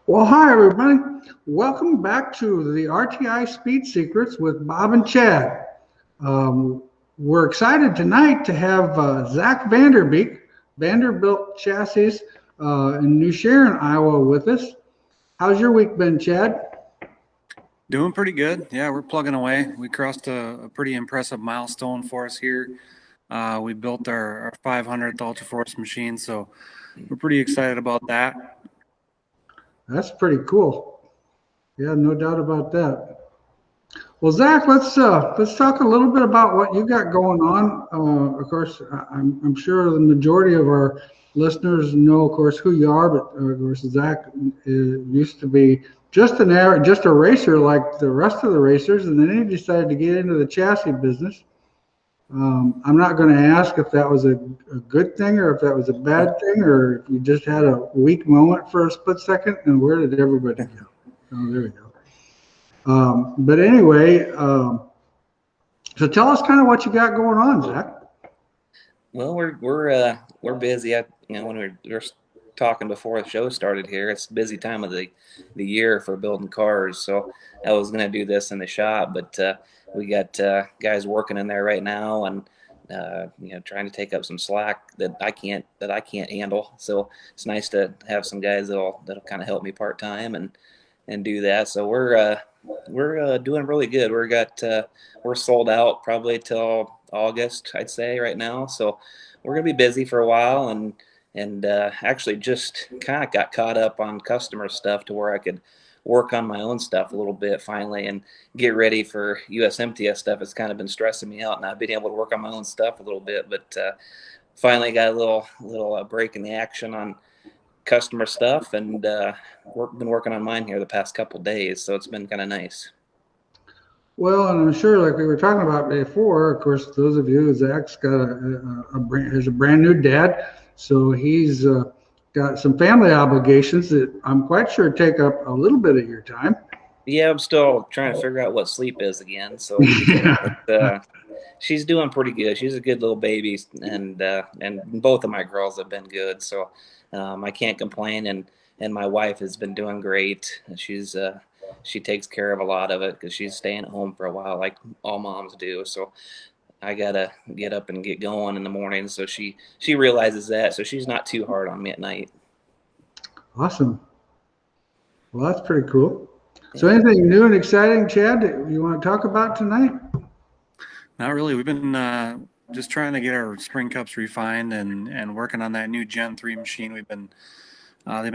Well, hi, everybody. Welcome back to the RTI Speed Secrets with Bob and Chad. We're excited tonight to have Zack VanderBeek, Vanderbilt Chassis in New Sharon, Iowa, with us. How's your week been, Chad? Doing pretty good. Yeah, we're plugging away. We crossed a pretty impressive milestone for us here. We built our 500th Ultra Force machine, so we're pretty excited about that. That's pretty cool. Yeah, no doubt about that. Well, Zack, let's talk a little bit about what you got going on. Of course, I'm sure the majority of our listeners know, of course, who you are. But of course, Zack used to be just a racer like the rest of the racers, and then he decided to get into the chassis business. I'm not going to ask if that was a good thing or if that was a bad thing, or if you just had a weak moment for a split second. And where did everybody go? Oh, there we go. But anyway, so tell us kind of what you got going on, Zack. Well, we're busy. When we were talking before the show started here, it's a busy time of the year for building cars. So I was going to do this in the shop, but we got guys working in there right now, and trying to take up some slack that I can't handle. So it's nice to have some guys that'll kind of help me part time and do that. So we're doing really good. We're sold out probably till August, I'd say, right now. So we're gonna be busy for a while, and actually just kind of got caught up on customer stuff to where I could work on my own stuff a little bit finally and get ready for USMTS stuff. It's kind of been stressing me out, and I've been able to work on my own stuff a little bit, but finally got a little break in the action on customer stuff, and been working on mine here the past couple days, so it's been kind of nice. Well, and I'm sure, like we were talking about before, of course, those of you, Zack's got is a brand new dad, so he's got some family obligations that I'm quite sure take up a little bit of your time. Yeah, I'm still trying to figure out what sleep is again. So she's doing pretty good. She's a good little baby, and both of my girls have been good. So I can't complain. And my wife has been doing great. She takes care of a lot of it because she's staying at home for a while, like all moms do. So I gotta get up and get going in the morning. So she realizes that. So she's not too hard on me at night. Awesome. Well, that's pretty cool. So anything new and exciting, Chad, that you want to talk about tonight? Not really. We've been just trying to get our spring cups refined and working on that new Gen 3 machine. They've been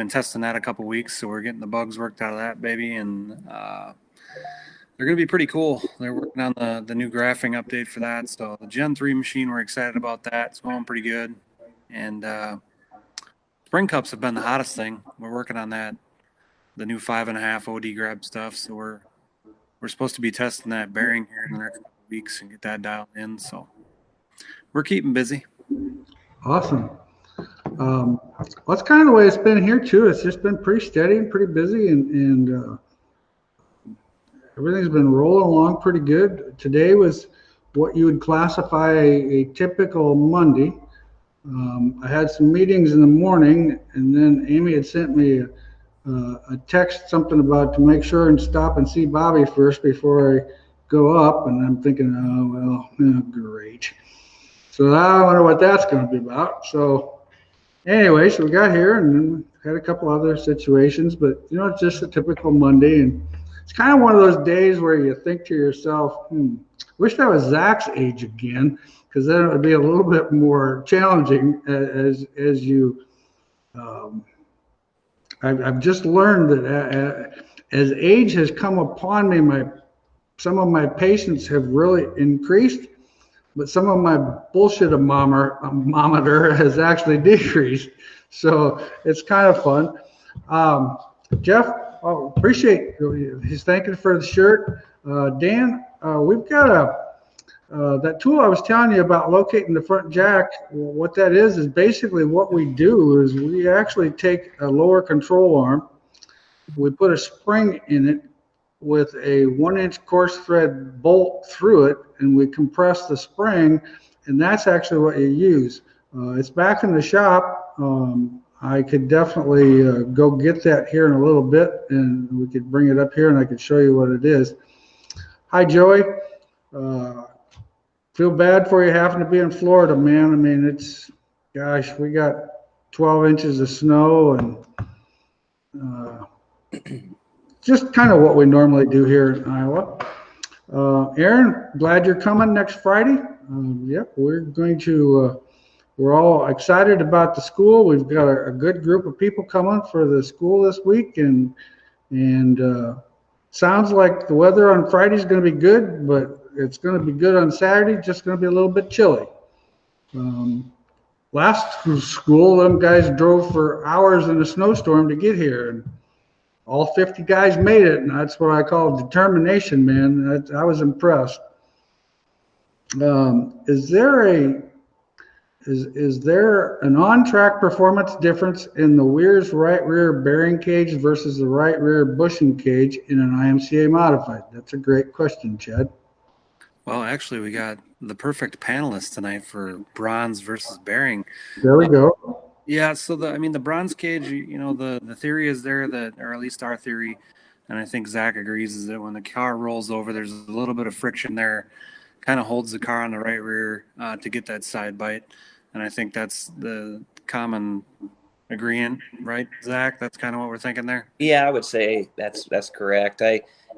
testing that a couple weeks, so we're getting the bugs worked out of that baby, and they're going to be pretty cool. They're working on the new graphing update for that. So the Gen 3 machine, we're excited about that. It's going pretty good. And spring cups have been the hottest thing. We're working on that, the new 5.5 OD grab stuff. So we're supposed to be testing that bearing here in the next couple weeks and get that dialed in. So we're keeping busy. Awesome. Well, that's kind of the way it's been here too. It's just been pretty steady and pretty busy, and everything's been rolling along pretty good. Today was what you would classify a typical Monday. I had some meetings in the morning, and then Amy had sent me a text, something about to make sure and stop and see Bobby first before I go up. And I'm thinking, oh, well, great. So I wonder what that's going to be about. So anyway, so we got here and then had a couple other situations, but it's just a typical Monday. And it's kind of one of those days where you think to yourself, wish I was Zack's age again, because then it would be a little bit more challenging as you. I've just learned that as age has come upon me, some of my patience have really increased, but some of my bullshit-ometer has actually decreased. So it's kind of fun. Jeff, appreciate he's thanking for the shirt. Dan, we've got that tool I was telling you about, locating the front jack. What that is basically what we do is we actually take a lower control arm, we put a spring in it with a 1-inch coarse thread bolt through it, and we compress the spring, and that's actually what you use. It's back in the shop. I could definitely go get that here in a little bit, and we could bring it up here, and I could show you what it is. Hi, Joey. Feel bad for you having to be in Florida, man. I mean, gosh, we got 12 inches of snow, and just kind of what we normally do here in Iowa. Aaron, glad you're coming next Friday. Yep, we're all excited about the school. We've got a good group of people coming for the school this week, and sounds like the weather on Friday is going to be good, but it's going to be good on Saturday. Just going to be a little bit chilly. Last school, them guys drove for hours in a snowstorm to get here, and all 50 guys made it, and that's what I call determination, man. I was impressed. Is there an on-track performance difference in the Wehrs right rear bearing cage versus the right rear bushing cage in an IMCA modified? That's a great question, Chad. Well, actually, we got the perfect panelist tonight for bronze versus bearing. There we go. Yeah, so the bronze cage, the theory is there that, or at least our theory, and I think Zack agrees, is that when the car rolls over, there's a little bit of friction there, kind of holds the car on the right rear to get that side bite. And I think that's the common agreement, right, Zack? That's kind of what we're thinking there. Yeah, I would say that's correct.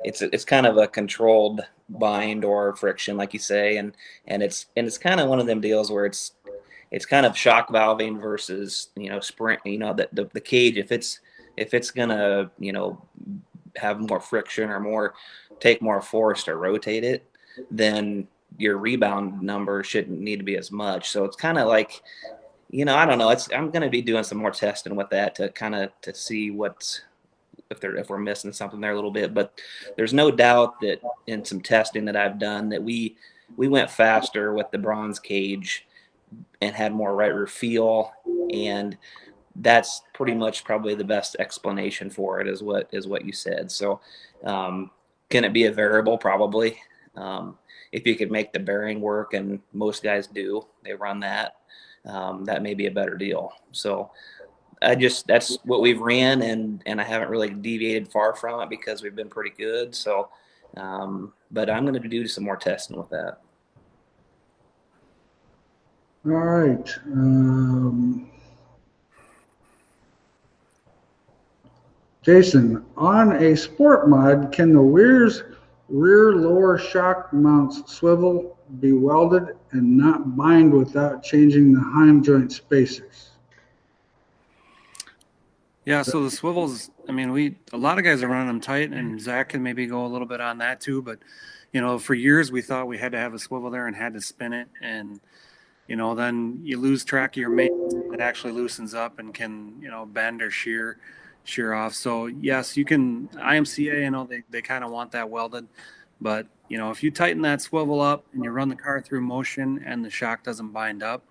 It's kind of a controlled bind or friction, like you say, and it's kind of one of them deals where it's kind of shock valving versus sprint. The cage, if it's gonna have more friction or take more force to rotate it, then your rebound number shouldn't need to be as much. So it's kind of like, I don't know. I'm going to be doing some more testing with that to see if we're missing something there a little bit. But there's no doubt that in some testing that I've done that we went faster with the bronze cage and had more right rear feel, and that's pretty much probably the best explanation for it is what you said. So can it be a variable? Probably. If you could make the bearing work, and most guys do, they run that, that may be a better deal. So that's what we've ran, and I haven't really deviated far from it because we've been pretty good. So, but I'm going to do some more testing with that. All right. Jason, on a sport mod, can the Wehrs rear lower shock mounts swivel be welded and not bind without changing the heim joint spacers? Yeah, so the swivels, a lot of guys are running them tight, and Zack can maybe go a little bit on that too, but for years we thought we had to have a swivel there and had to spin it, and then you lose track of your mate. It actually loosens up and can bend or shear off. So yes, you can. IMCA, they kind of want that welded, but if you tighten that swivel up and you run the car through motion and the shock doesn't bind up,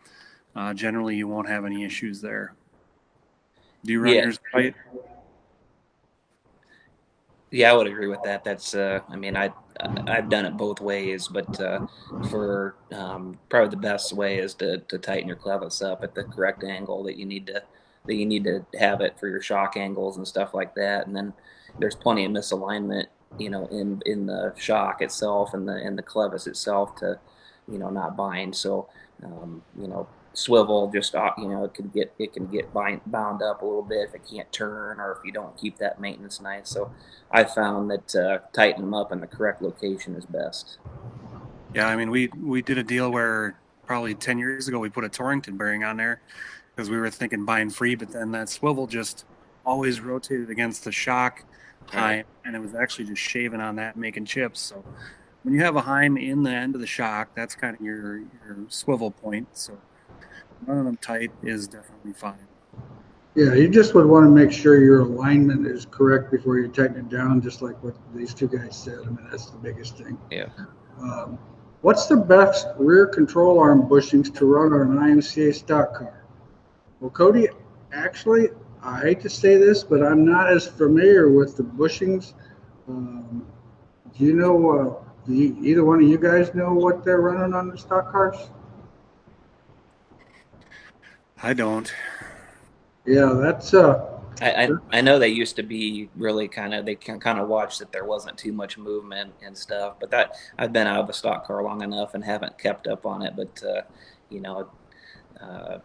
generally you won't have any issues there. Do you run yours tight? Yeah, I would agree with that. That's I've done it both ways, but for probably the best way is to tighten your clevis up at the correct angle that you need to have it for your shock angles and stuff like that. And then there's plenty of misalignment, in the shock itself and the clevis itself to, not bind. So, swivel just, it can get bound up a little bit if it can't turn or if you don't keep that maintenance nice. So I found that tightening them up in the correct location is best. Yeah, we did a deal where probably 10 years ago we put a Torrington bearing on there because we were thinking bind free, but then that swivel just always rotated against the shock heim, and it was actually just shaving on that, making chips. So when you have a heim in the end of the shock, that's kind of your swivel point. So running them tight is definitely fine. Yeah, you just would want to make sure your alignment is correct before you tighten it down, just like what these two guys said. That's the biggest thing. Yeah. What's the best rear control arm bushings to run on an IMCA stock car? Well, Cody, actually, I hate to say this, but I'm not as familiar with the bushings. Do you know, either one of you guys know what they're running on the stock cars? I don't. Yeah, that's I know they used to be really they can kind of watch that there wasn't too much movement and stuff, but that I've been out of a stock car long enough and haven't kept up on it. But you know, uh,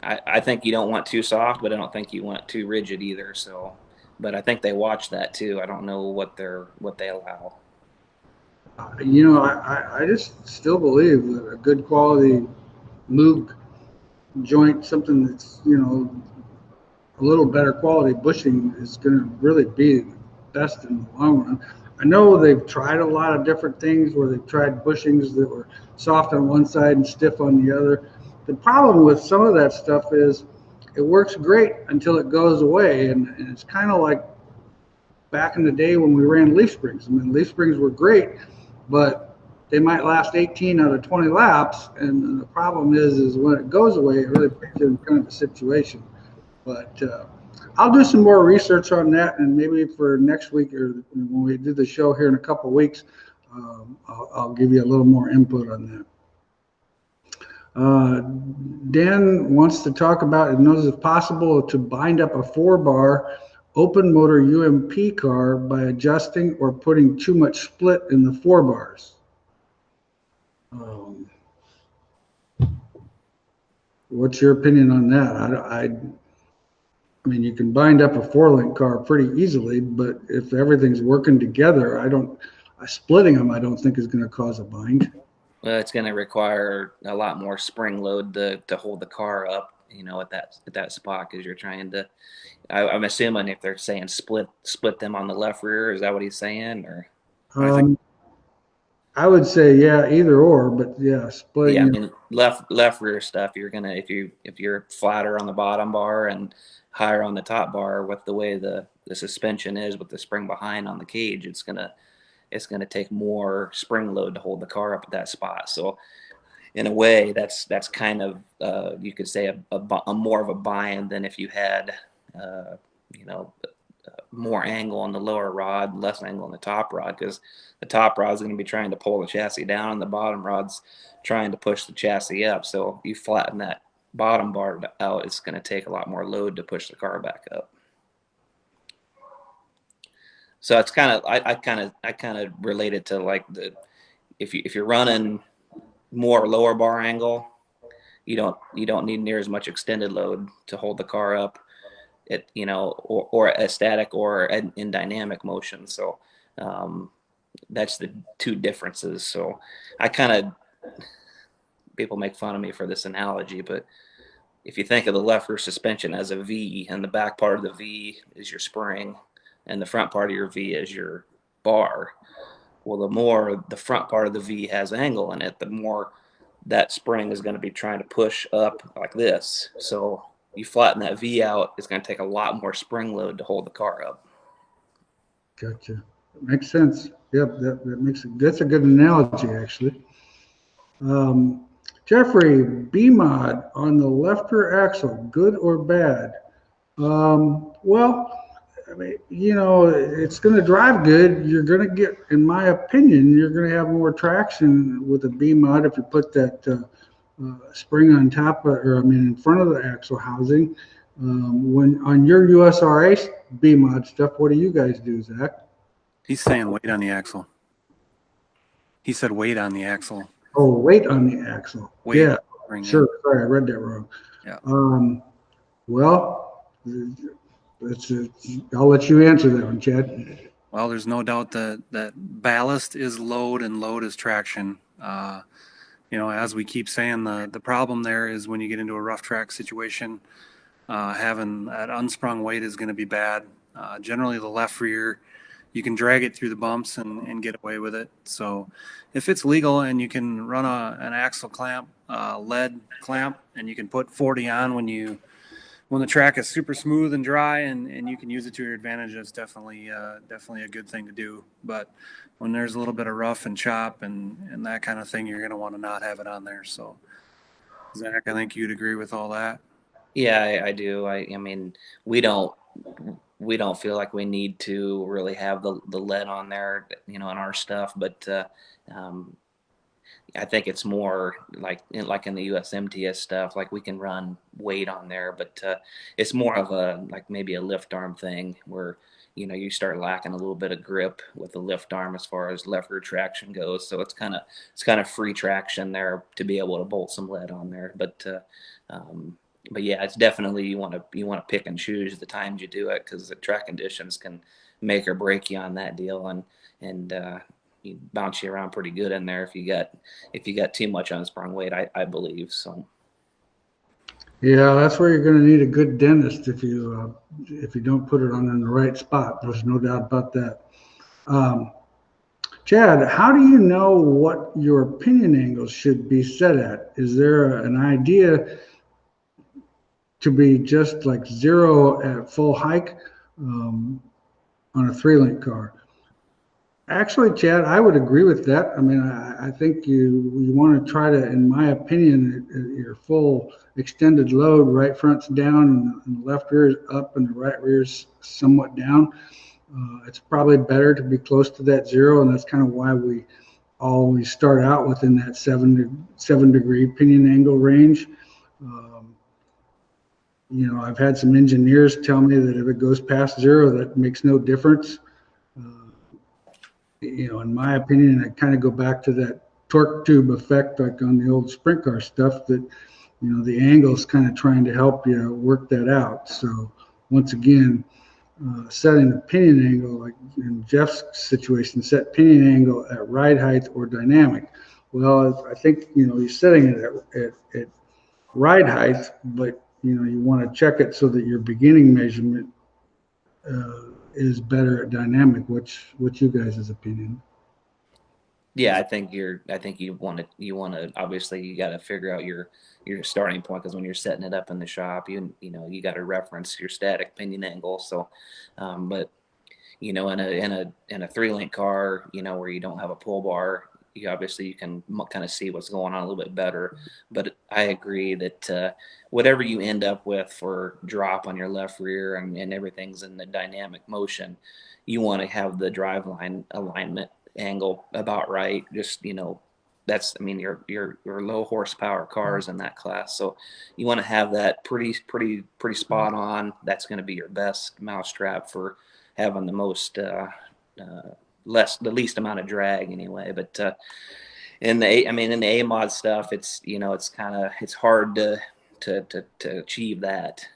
I think you don't want too soft, but I don't think you want too rigid either. So, but I think they watch that too. I don't know what they allow. I just still believe that a good quality Moog joint, something that's, a little better quality bushing is going to really be the best in the long run. I know they've tried a lot of different things where they've tried bushings that were soft on one side and stiff on the other. The problem with some of that stuff is it works great until it goes away. And it's kind of like back in the day when we ran leaf springs. I mean, leaf springs were great, but they might last 18 out of 20 laps. And the problem is when it goes away, it really puts you in kind of a situation. But I'll do some more research on that, and maybe for next week or when we do the show here in a couple of weeks, I'll give you a little more input on that. Dan wants to talk about, it knows it's possible to bind up a 4-bar open motor UMP car by adjusting or putting too much split in the 4 bars. What's your opinion on that? I mean, you can bind up a 4-link car pretty easily, but if everything's working together, splitting them, I don't think is going to cause a bind. Well, it's going to require a lot more spring load to hold the car up, at that spot, because you're trying to. I'm assuming if they're saying split them on the left rear, is that what he's saying? Or I would say either or, but splitting. Yeah, I mean left rear stuff. You're gonna if you're flatter on the bottom bar and higher on the top bar with the way the suspension is with the spring behind on the cage, it's gonna take more spring load to hold the car up at that spot. So in a way, that's kind of you could say a more of a bind than if you had more angle on the lower rod, less angle on the top rod, because the top rod is going to be trying to pull the chassis down and the bottom rod's trying to push the chassis up. So you flatten that bottom bar out, it's going to take a lot more load to push the car back up. So it's kind of I kind of relate it to like if you're running more lower bar angle, you don't need near as much extended load to hold the car up or a static or in dynamic motion. So that's the two differences. So people make fun of me for this analogy, but if you think of the left rear suspension as a V, and the back part of the V is your spring and the front part of your V is your bar, well, the more the front part of the V has angle in it, the more that spring is going to be trying to push up like this. So you flatten that V out, it's going to take a lot more spring load to hold the car up. Gotcha. Makes sense. Yep, that's a good analogy, actually. Jeffrey, B-mod on the left rear axle, good or bad? Well, I mean, it's going to drive good. You're going to get, in my opinion, you're going to have more traction with a B-mod if you put that spring on top in front of the axle housing. When on your USRA B-mod stuff, what do you guys do, Zach? He's saying weight on the axle. He said weight on the axle. Oh, weight on the axle. Weight. Yeah, sure. Sorry, I read that wrong. Yeah. Well, I'll let you answer that one, Chad. Well, there's no doubt that ballast is load and load is traction. As we keep saying, the problem there is when you get into a rough track situation, having that unsprung weight is going to be bad. Generally, the left rear, you can drag it through the bumps and get away with it. So if it's legal and you can run an axle clamp, lead clamp, and you can put 40 on when the track is super smooth and dry and you can use it to your advantage, that's definitely a good thing to do. But when there's a little bit of rough and chop and that kind of thing, you're going to want to not have it on there. So Zach, I think you'd agree with all that. Yeah, I do. I mean, we don't feel like we need to really have the lead on there, in our stuff. But I think it's more like in the USMTS stuff, like we can run weight on there, but it's more of a like maybe a lift arm thing where you start lacking a little bit of grip with the lift arm as far as left rear traction goes. So it's kind of free traction there to be able to bolt some lead on there. But yeah, it's definitely you want to pick and choose the times you do it, because the track conditions can make or break you on that deal, and you bounce you around pretty good in there if you got too much unsprung weight, I believe. So Yeah, that's where you're going to need a good dentist if you don't put it on in the right spot. There's no doubt about that. Chad, how do you know what your pinion angle should be set at? Is there an idea to be just like 0 at full hike on a 3-link car? Actually, Chad, I would agree with that. I mean, I think you want to try to, in my opinion, your full extended load, right front's down and the left rear's up and the right rear's somewhat down. It's probably better to be close to that 0, and that's kind of why we always start out within that 7 degree pinion angle range. I've had some engineers tell me that if it goes past 0, that makes no difference. In my opinion, I kind of go back to that torque tube effect, like on the old sprint car stuff, that, the angle is kind of trying to help you work that out. So once again, setting the pinion angle, like in Jeff's situation, set pinion angle at ride height or dynamic. Well, I think, he's setting it at ride height, but, you want to check it so that your beginning measurement is better at dynamic. What's you guys' opinion? yeah, I think you want to obviously you got to figure out your starting point, because when you're setting it up in the shop, you got to reference your static pinion angle. So, but in a 3-link car, where you don't have a pull bar, you can kind of see what's going on a little bit better. But I agree that whatever you end up with for drop on your left rear and everything's in the dynamic motion, you want to have the driveline alignment angle about right. Just your low horsepower cars in that class, so you want to have that pretty spot on. That's going to be your best mousetrap for having the most the least amount of drag anyway. But in the A mod stuff, it's it's hard to achieve that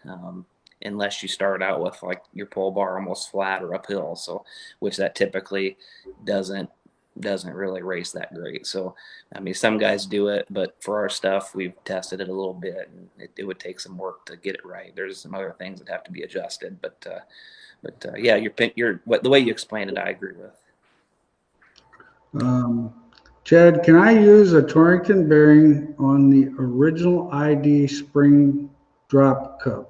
unless you start out with like your pull bar almost flat or uphill, so which that typically doesn't really race that great. So some guys do it, but for our stuff, we've tested it a little bit, and it would take some work to get it right. There's some other things that have to be adjusted, but yeah, the way you explained it, I agree with. Chad, can I use a Torrington bearing on the original ID spring drop cup?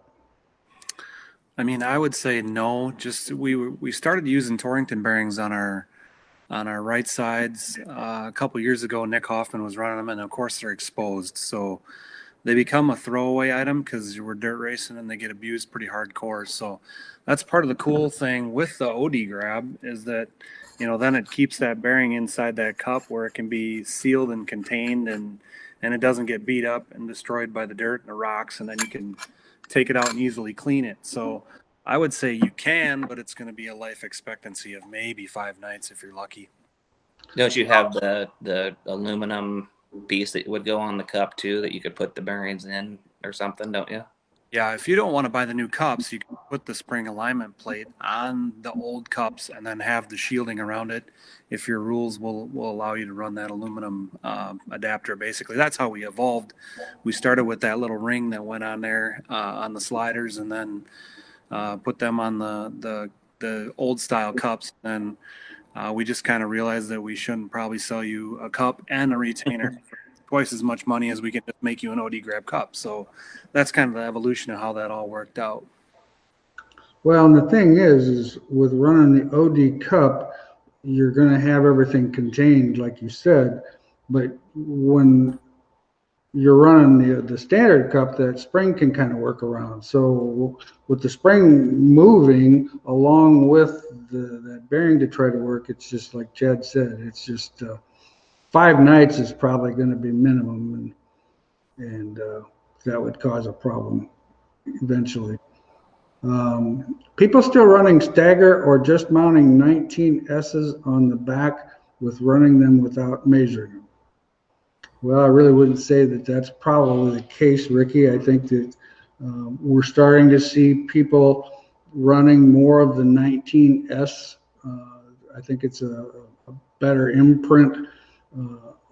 I would say no. Just we started using Torrington bearings on our right sides a couple years ago. Nick Hoffman was running them, and of course they're exposed, so they become a throwaway item because we're dirt racing and they get abused pretty hardcore. So that's part of the cool thing with the OD grab, is that then it keeps that bearing inside that cup where it can be sealed and contained, and it doesn't get beat up and destroyed by the dirt and the rocks, and then you can take it out and easily clean it. So I would say you can, but it's going to be a life expectancy of maybe 5 nights if you're lucky. Don't you have the aluminum piece that would go on the cup too, that you could put the bearings in or something, don't you? Yeah, if you don't want to buy the new cups, you can put the spring alignment plate on the old cups and then have the shielding around it, if your rules will allow you to run that aluminum adapter. Basically, that's how we evolved. We started with that little ring that went on there on the sliders, and then put them on the old style cups. And we just kind of realized that we shouldn't probably sell you a cup and a retainer for twice as much money as we can just make you an OD grab cup. So that's kind of the evolution of how that all worked out. Well, and the thing is with running the OD cup, you're going to have everything contained, like you said. But when you're running the standard cup, that spring can kind of work around. So with the spring moving along with that bearing to try to work, it's just like Chad said, it's just 5 nights is probably going to be minimum, and that would cause a problem eventually. People still running stagger or just mounting 19S's on the back with running them without measuring them. Well, I really wouldn't say that that's probably the case, Ricky. I think that we're starting to see people running more of the 19S. I think it's a better imprint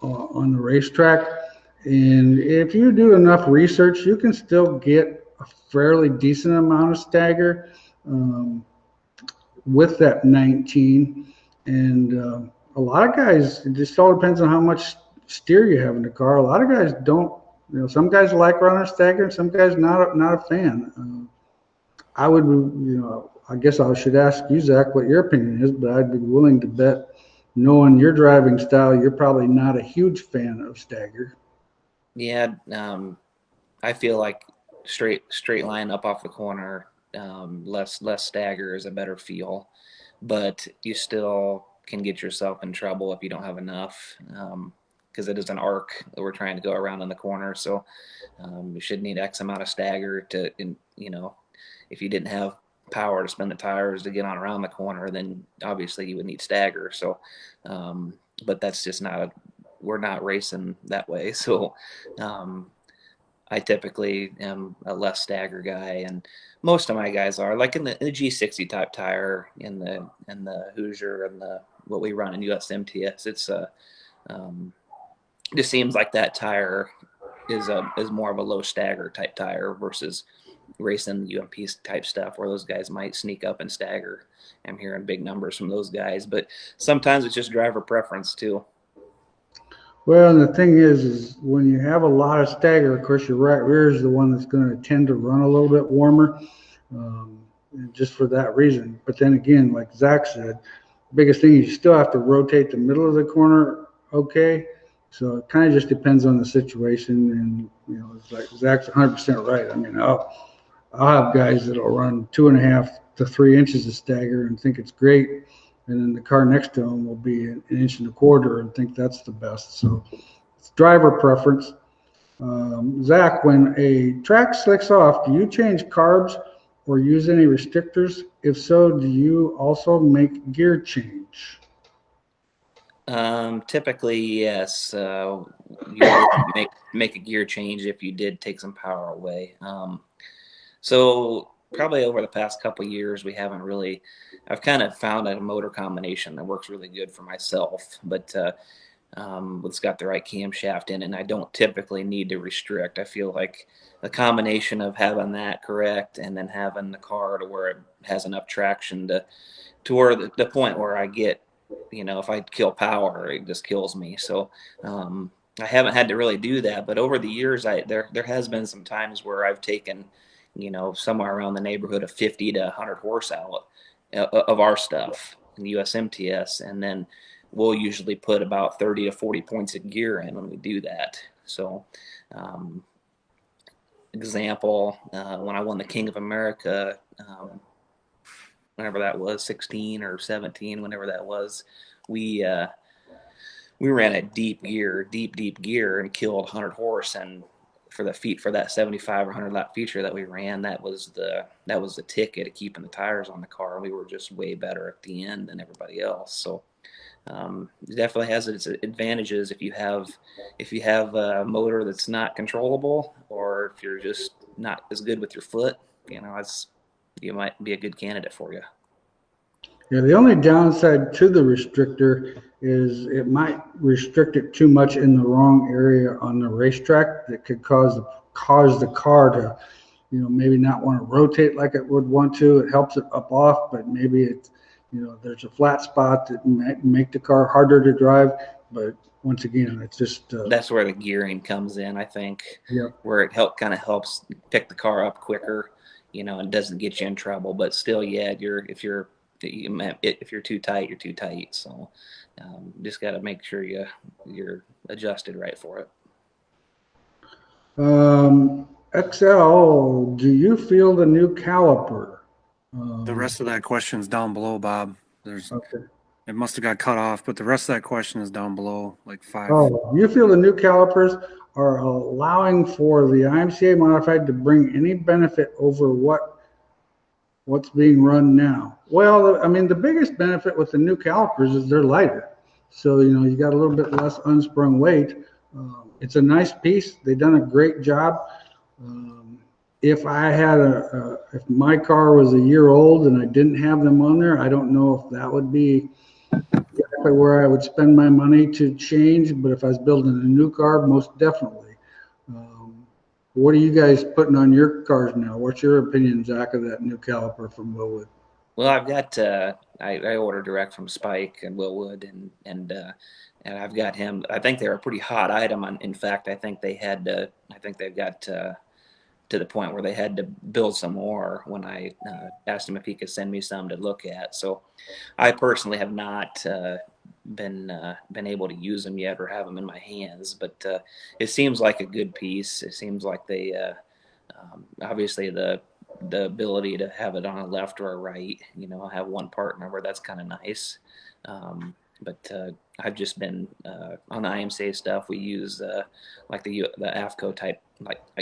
on the racetrack. And if you do enough research, you can still get a fairly decent amount of stagger with that 19. And a lot of guys, it just all depends on how much steer you have in the car. A lot of guys don't, some guys like running stagger and some guys not a fan. I would, I guess I should ask you, Zach, what your opinion is, but I'd be willing to bet, knowing your driving style, you're probably not a huge fan of stagger. Yeah, I feel like straight line up off the corner, less stagger is a better feel, but you still can get yourself in trouble if you don't have enough, because it is an arc that we're trying to go around in the corner. So you should need X amount of stagger to, if you didn't have power to spin the tires to get on around the corner, then obviously you would need stagger. So, but that's just we're not racing that way. So I typically am a less stagger guy, and most of my guys are, like in the G60 type tire, in the Hoosier, and what we run in USMTS. It's just seems like that tire is more of a low stagger type tire versus racing UMP type stuff, where those guys might sneak up and stagger. I'm hearing big numbers from those guys, but sometimes it's just driver preference too. Well, and the thing is when you have a lot of stagger, of course, your right rear is the one that's going to tend to run a little bit warmer, just for that reason. But then again, like Zach said, the biggest thing is you still have to rotate the middle of the corner. Okay. So it kind of just depends on the situation. And, it's like Zach's 100% right. I mean, I'll have guys that'll run 2.5 to 3 inches of stagger and think it's great. And then the car next to them will be an 1.25 inches and think that's the best. So it's driver preference. Zach, when a track slicks off, do you change carbs or use any restrictors? If so, do you also make gear change? Typically, yes. You make a gear change if you did take some power away. So probably over the past couple of years, I've kind of found a motor combination that works really good for myself, but it's got the right camshaft in it, and I don't typically need to restrict. I feel like the combination of having that correct and then having the car to where it has enough traction to where the point where I get, if I kill power, it just kills me. So I haven't had to really do that, but over the years, there has been some times where I've taken, somewhere around the neighborhood of 50 to 100 horse out of our stuff in the USMTS, and then we'll usually put about 30 to 40 points of gear in when we do that. So example, when I won the King of America, whenever that was, 16 or 17, whenever that was, we ran a deep gear and killed 100 horse, and for that 75 or 100 lap feature that we ran, that was the ticket to keeping the tires on the car. We were just way better at the end than everybody else. So it definitely has its advantages if you have a motor that's not controllable, or if you're just not as good with your foot. You might be a good candidate for you. Yeah, the only downside to the restrictor is it might restrict it too much in the wrong area on the racetrack. That could cause the car to, maybe not want to rotate like it would want to. It helps it up off, but maybe it, there's a flat spot that might make the car harder to drive. But once again, it's just that's where the gearing comes in, I think. Yeah. Where it helps pick the car up quicker, and doesn't get you in trouble. But still, yeah, if you're too tight, you're too tight. So just got to make sure you're adjusted right for it. XL, do you feel the new caliper? The rest of that question's down below, Bob. Okay. It must have got cut off, but the rest of that question is down below, like 5. Oh, you feel the new calipers are allowing for the IMCA modified to bring any benefit over what's being run now? Well, I mean, the biggest benefit with the new calipers is they're lighter. So, you got a little bit less unsprung weight. It's a nice piece. They've done a great job. If I had if my car was a year old and I didn't have them on there, I don't know if that would be exactly where I would spend my money to change. But if I was building a new car, most definitely. What are you guys putting on your cars now? What's your opinion, Zack, of that new caliper from Willwood? Well, I've got I order direct from Spike and Willwood, and I've got him. I think they're a pretty hot item. In fact, I think they've got to the point where they had to build some more when I asked him if he could send me some to look at. So I personally have not been able to use them yet or have them in my hands, but it seems like a good piece. It seems like they obviously the ability to have it on a left or a right, I have one part number. That's kind of nice. But I've just been on the IMCA stuff. We use like the AFCO type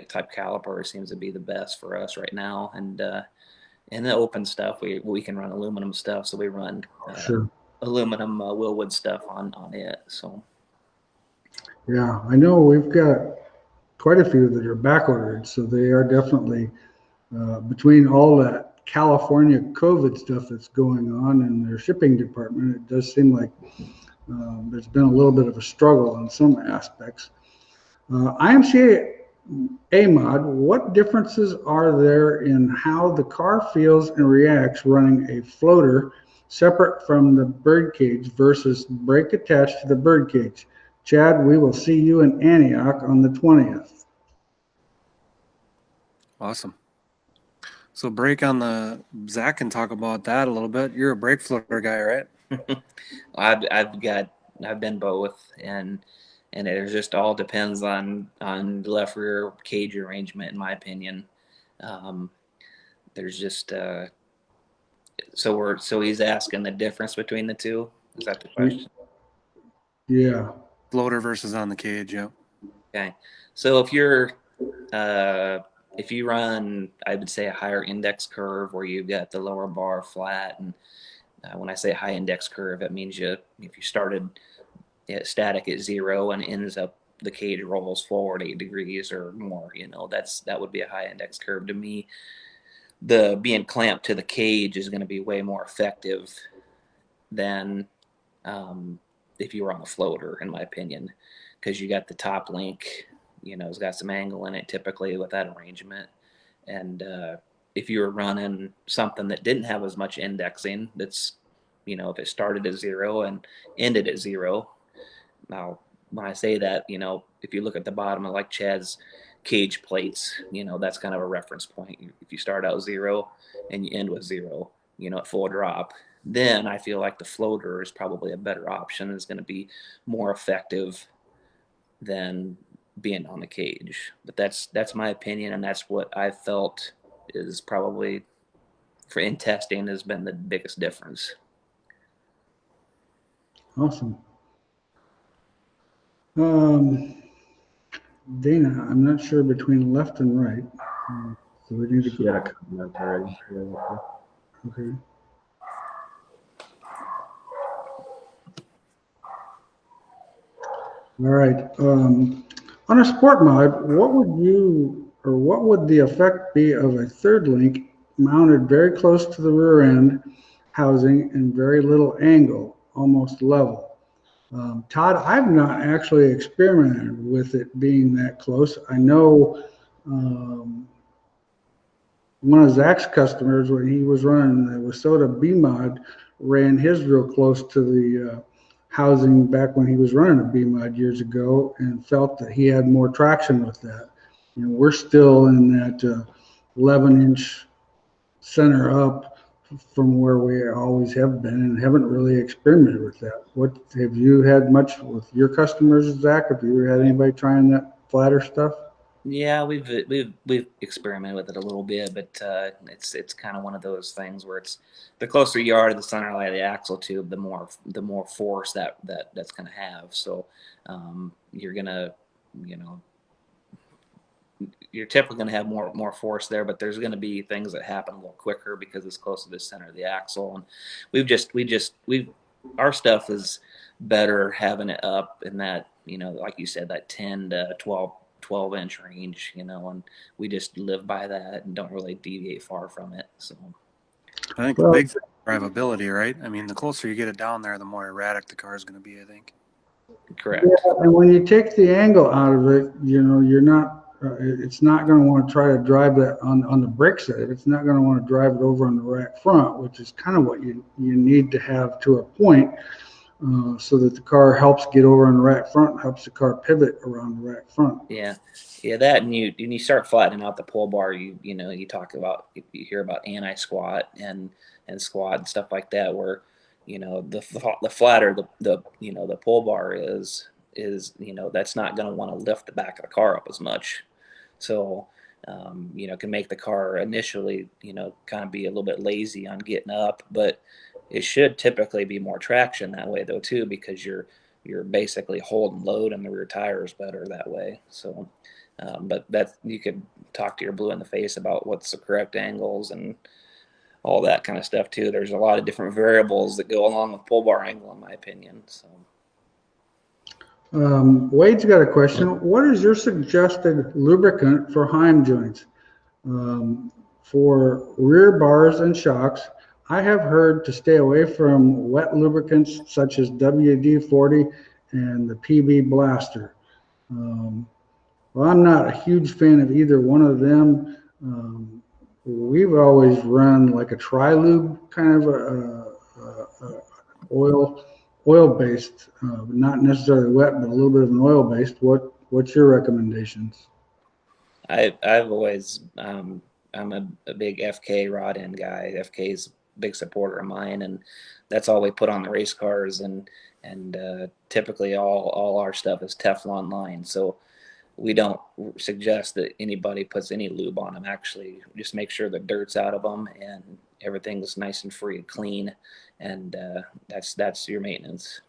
type caliper seems to be the best for us right now. And in the open stuff, we can run aluminum stuff, so we run Sure. aluminum Willwood stuff on it. So Yeah, I know we've got quite a few that are back ordered, so they are definitely between all that California COVID stuff that's going on in their shipping department. It does seem like there's been a little bit of a struggle in some aspects. IMCA AMOD, what differences are there in how the car feels and reacts running a floater separate from the bird cage versus brake attached to the bird cage? Chad, we will see you in Antioch on the 20th. Awesome. So brake on the Zack can talk about that a little bit. You're a brake floater guy, right? I've been both, and it just all depends on the left rear cage arrangement, in my opinion. There's just so he's asking the difference between the two. Is that the question? Yeah. Floater versus on the cage, yeah. Okay. So if you run, I would say a higher index curve where you've got the lower bar flat, and when I say high index curve, it means if you started static at 0 and ends up the cage rolls forward 8 degrees or more, that would be a high index curve. To me, the being clamped to the cage is going to be way more effective than if you were on a floater, in my opinion, because you got the top link, it's got some angle in it typically with that arrangement. And if you were running something that didn't have as much indexing, that's, if it started at 0 and ended at 0. Now, when I say that, if you look at the bottom of like Chad's cage plates, that's kind of a reference point. If you start out 0 and you end with 0, at full drop, then I feel like the floater is probably a better option. It's going to be more effective than being on the cage. But that's my opinion, and that's what I felt is probably in testing has been the biggest difference. Awesome. Dana, I'm not sure between left and right. So we need to get a comment already. Okay. All right. On a sport mod, what would the effect be of a third link mounted very close to the rear end housing and very little angle, almost level? Todd, I've not actually experimented with it being that close. I know one of Zack's customers, when he was running the Wissota B-Mod, ran his real close to the housing back when he was running a B-Mod years ago, and felt that he had more traction with that. We're still in that 11-inch center up from where we always have been, and haven't really experimented with that. What have you had much with your customers, Zack? Have you had anybody trying that flatter stuff? Yeah, we've experimented with it a little bit, but it's kind of one of those things where it's the closer you are to the center line of the axle tube, the more force that's going to have. So you're gonna, you know, you're typically going to have more force there, but there's going to be things that happen a little quicker because it's close to the center of the axle. And we our stuff is better having it up in that, like you said, that 10 to 12 inch range, and we just live by that and don't really deviate far from it. So I think the Well, big thing is drivability, right? I mean, the closer you get it down there, the more erratic the car is going to be, I think. correct. yeah, and when you take the angle out of it, you're not. It's not going to want to try to drive that on the brake side. It's not going to want to drive it over on the rack front, which is kind of what you need to have to a point, so that the car helps get over on the rack front, helps the car pivot around the rack front. Yeah, that and you start flattening out the pull bar. You talk about, you hear about anti-squat and squat and stuff like that, where the flatter the pull bar is that's not going to want to lift the back of the car up as much. So can make the car initially kind of be a little bit lazy on getting up, but it should typically be more traction that way though too, because you're basically holding load and the rear tire is better that way. So but that you could talk to your blue in the face about what's the correct angles and all that kind of stuff too. There's a lot of different variables that go along with pull bar angle, in my opinion. So Wade's got a question. What is your suggested lubricant for Heim joints? For rear bars and shocks, I have heard to stay away from wet lubricants such as WD-40 and the PB Blaster. Well, I'm not a huge fan of either one of them. We've always run like a tri-lube kind of oil-based, not necessarily wet, but a little bit of an oil-based. What's your recommendations? I've always I'm a big FK rod end guy. FK's a big supporter of mine, and that's all we put on the race cars. And typically all our stuff is Teflon lined, so we don't suggest that anybody puts any lube on them. Actually, just make sure the dirt's out of them and everything's nice and free and clean, and that's your maintenance.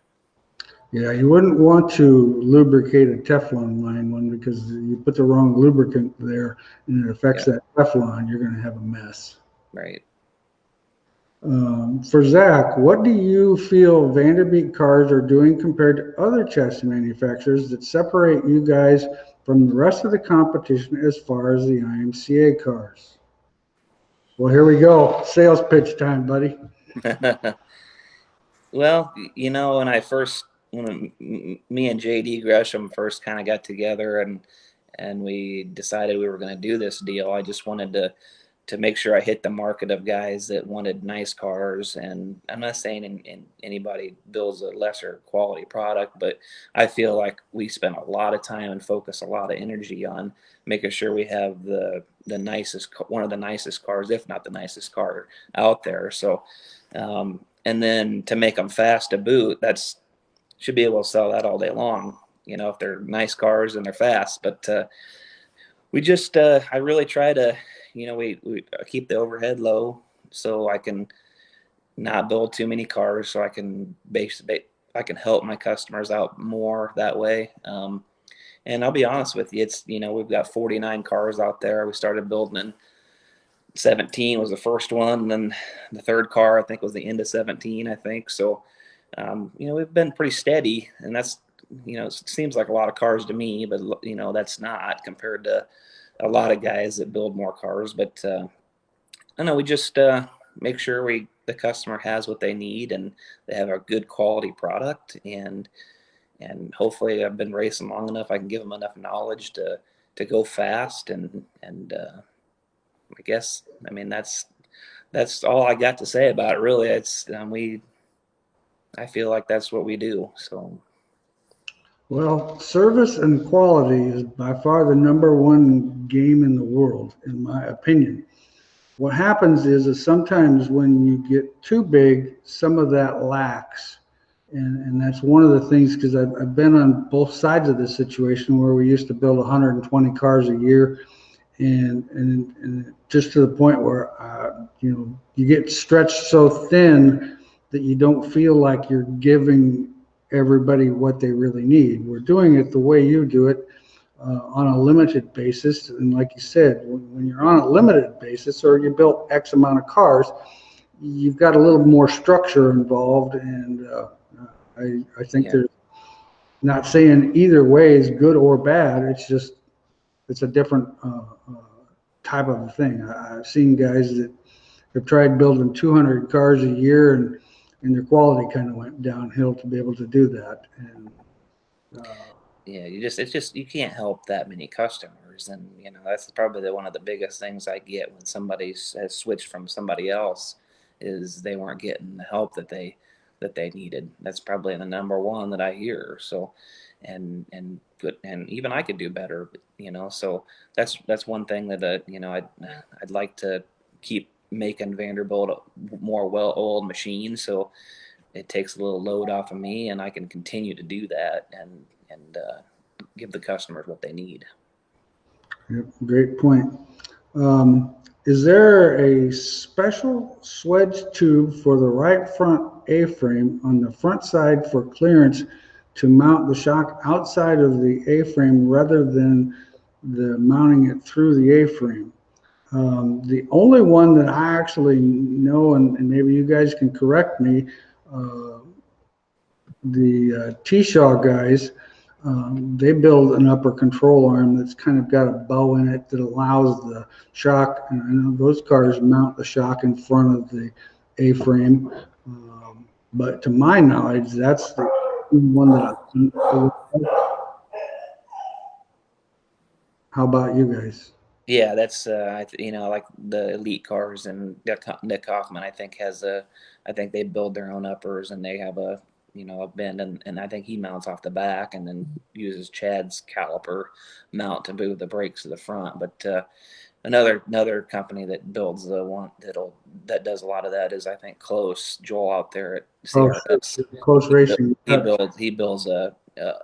Yeah, you wouldn't want to lubricate a Teflon line one, because you put the wrong lubricant there and it affects that Teflon. You're going to have a mess. Right. For Zack, what do you feel VanderBeek cars are doing compared to other chassis manufacturers that separate you guys from the rest of the competition as far as the IMCA cars? Well, here we go. Sales pitch time, buddy. Well, when me and JD Gresham first kind of got together and we decided we were going to do this deal, I just wanted to make sure I hit the market of guys that wanted nice cars. And I'm not saying anybody builds a lesser quality product, but I feel like we spent a lot of time and focus a lot of energy on making sure we have the nicest, one of the nicest cars, if not the nicest car out there. So, and then to make them fast to boot, should be able to sell that all day long, if they're nice cars and they're fast. But we just, I really try to, we keep the overhead low so I can not build too many cars, so I can help my customers out more that way. And I'll be honest with you, it's, we've got 49 cars out there. We started building in 17 was the first one. And then the third car, I think, was the end of 17, I think. So, we've been pretty steady, and that's, it seems like a lot of cars to me, but that's not compared to a lot of guys that build more cars. But I don't know, we just make sure the customer has what they need and they have a good quality product, and hopefully I've been racing long enough, I can give them enough knowledge to go fast, and I guess, that's all I got to say about it, really. It's I feel like that's what we do. So, Well, service and quality is by far the number one game in the world, in my opinion. What happens is sometimes when you get too big, some of that lacks. And that's one of the things, because I've been on both sides of this situation where we used to build 120 cars a year, and just to the point where you get stretched so thin that you don't feel like you're giving everybody what they really need. We're doing it the way you do it, on a limited basis. And like you said, when you're on a limited basis, or you built X amount of cars, you've got a little more structure involved. And I think there's, not saying either way is good or bad. It's just, it's a different type of a thing. I've seen guys that have tried building 200 cars a year, and their quality kind of went downhill to be able to do that. And yeah, it's just you can't help that many customers, and that's probably one of the biggest things I get when somebody has switched from somebody else, is they weren't getting the help that they needed. That's probably the number one that I hear. So, and even I could do better, So that's one thing that I'd like to keep making Vanderbilt a more well-oiled machine, so it takes a little load off of me, and I can continue to do that and give the customers what they need. Yep, great point. Is there a special swedge tube for the right front A-frame on the front side for clearance to mount the shock outside of the A-frame rather than the mounting it through the A-frame? The only one that I actually know, and maybe you guys can correct me, the T-Shaw guys, they build an upper control arm that's kind of got a bow in it that allows the shock, and I know those cars mount the shock in front of the A-frame, but to my knowledge, that's the one that How about you guys? Yeah, that's like the elite cars, and Nick Hoffman, I think I think they build their own uppers, and they have a bend, and I think he mounts off the back and then uses Chad's caliper mount to move the brakes to the front. But another company that builds the one that does a lot of that is, I think, Close Joel out there at CRS. Close Racing. He builds a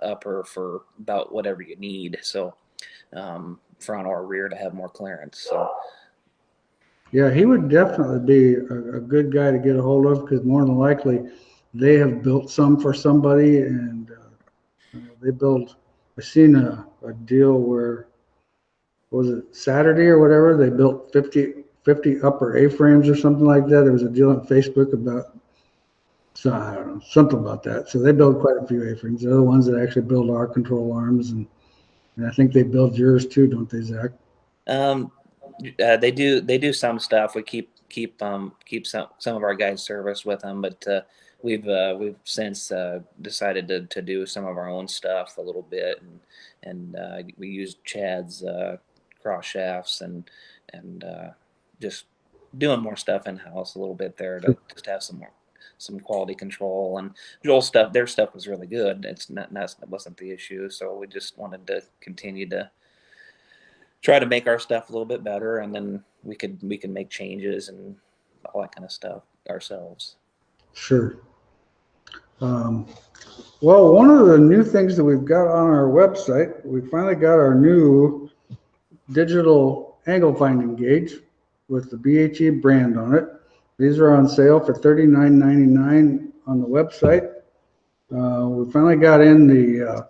upper for about whatever you need. So. Front or rear to have more clearance. So yeah, he would definitely be a good guy to get a hold of, because more than likely they have built some for somebody, and they build. I seen a deal where, was it Saturday or whatever, they built 50 upper A-frames or something like that. There was a deal on Facebook about, so I don't know, something about that. So they build quite a few A-frames. They're the ones that actually build our control arms, and I think they build yours too, don't they, Zach? They do some stuff. We keep some of our guys service with them, but we've since decided to do some of our own stuff a little bit, and we use Chad's cross shafts and just doing more stuff in house a little bit there to just have some quality control. And Joel's stuff, their stuff was really good. That wasn't the issue. So we just wanted to continue to try to make our stuff a little bit better, and then we can make changes and all that kind of stuff ourselves. Sure. Well, one of the new things that we've got on our website, we finally got our new digital angle finding gauge with the BHE brand on it. These are on sale for $39.99 on the website. We finally got in the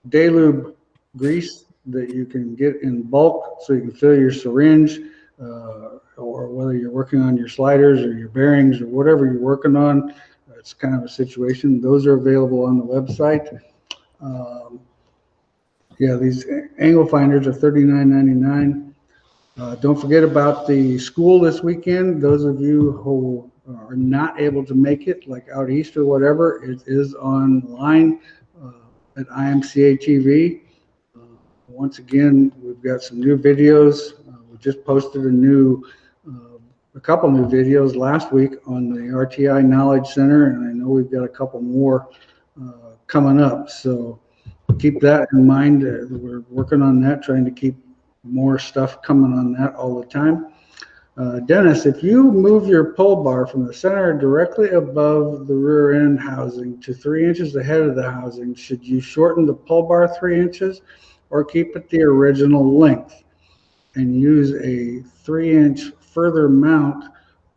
Delube grease that you can get in bulk, so you can fill your syringe, or whether you're working on your sliders or your bearings or whatever you're working on. It's kind of a situation. Those are available on the website. Yeah, these angle finders are $39.99. Don't forget about the school this weekend. Those of you who are not able to make it, like out east or whatever, it is online at IMCA TV. Once again, we've got some new videos. We just posted a couple new videos last week on the RTI Knowledge Center, and I know we've got a couple more coming up. So keep that in mind. We're working on that, trying to keep more stuff coming on that all the time. Dennis, if you move your pull bar from the center directly above the rear end housing to 3 inches ahead of the housing, should you shorten the pull bar 3 inches or keep it the original length and use a 3-inch further mount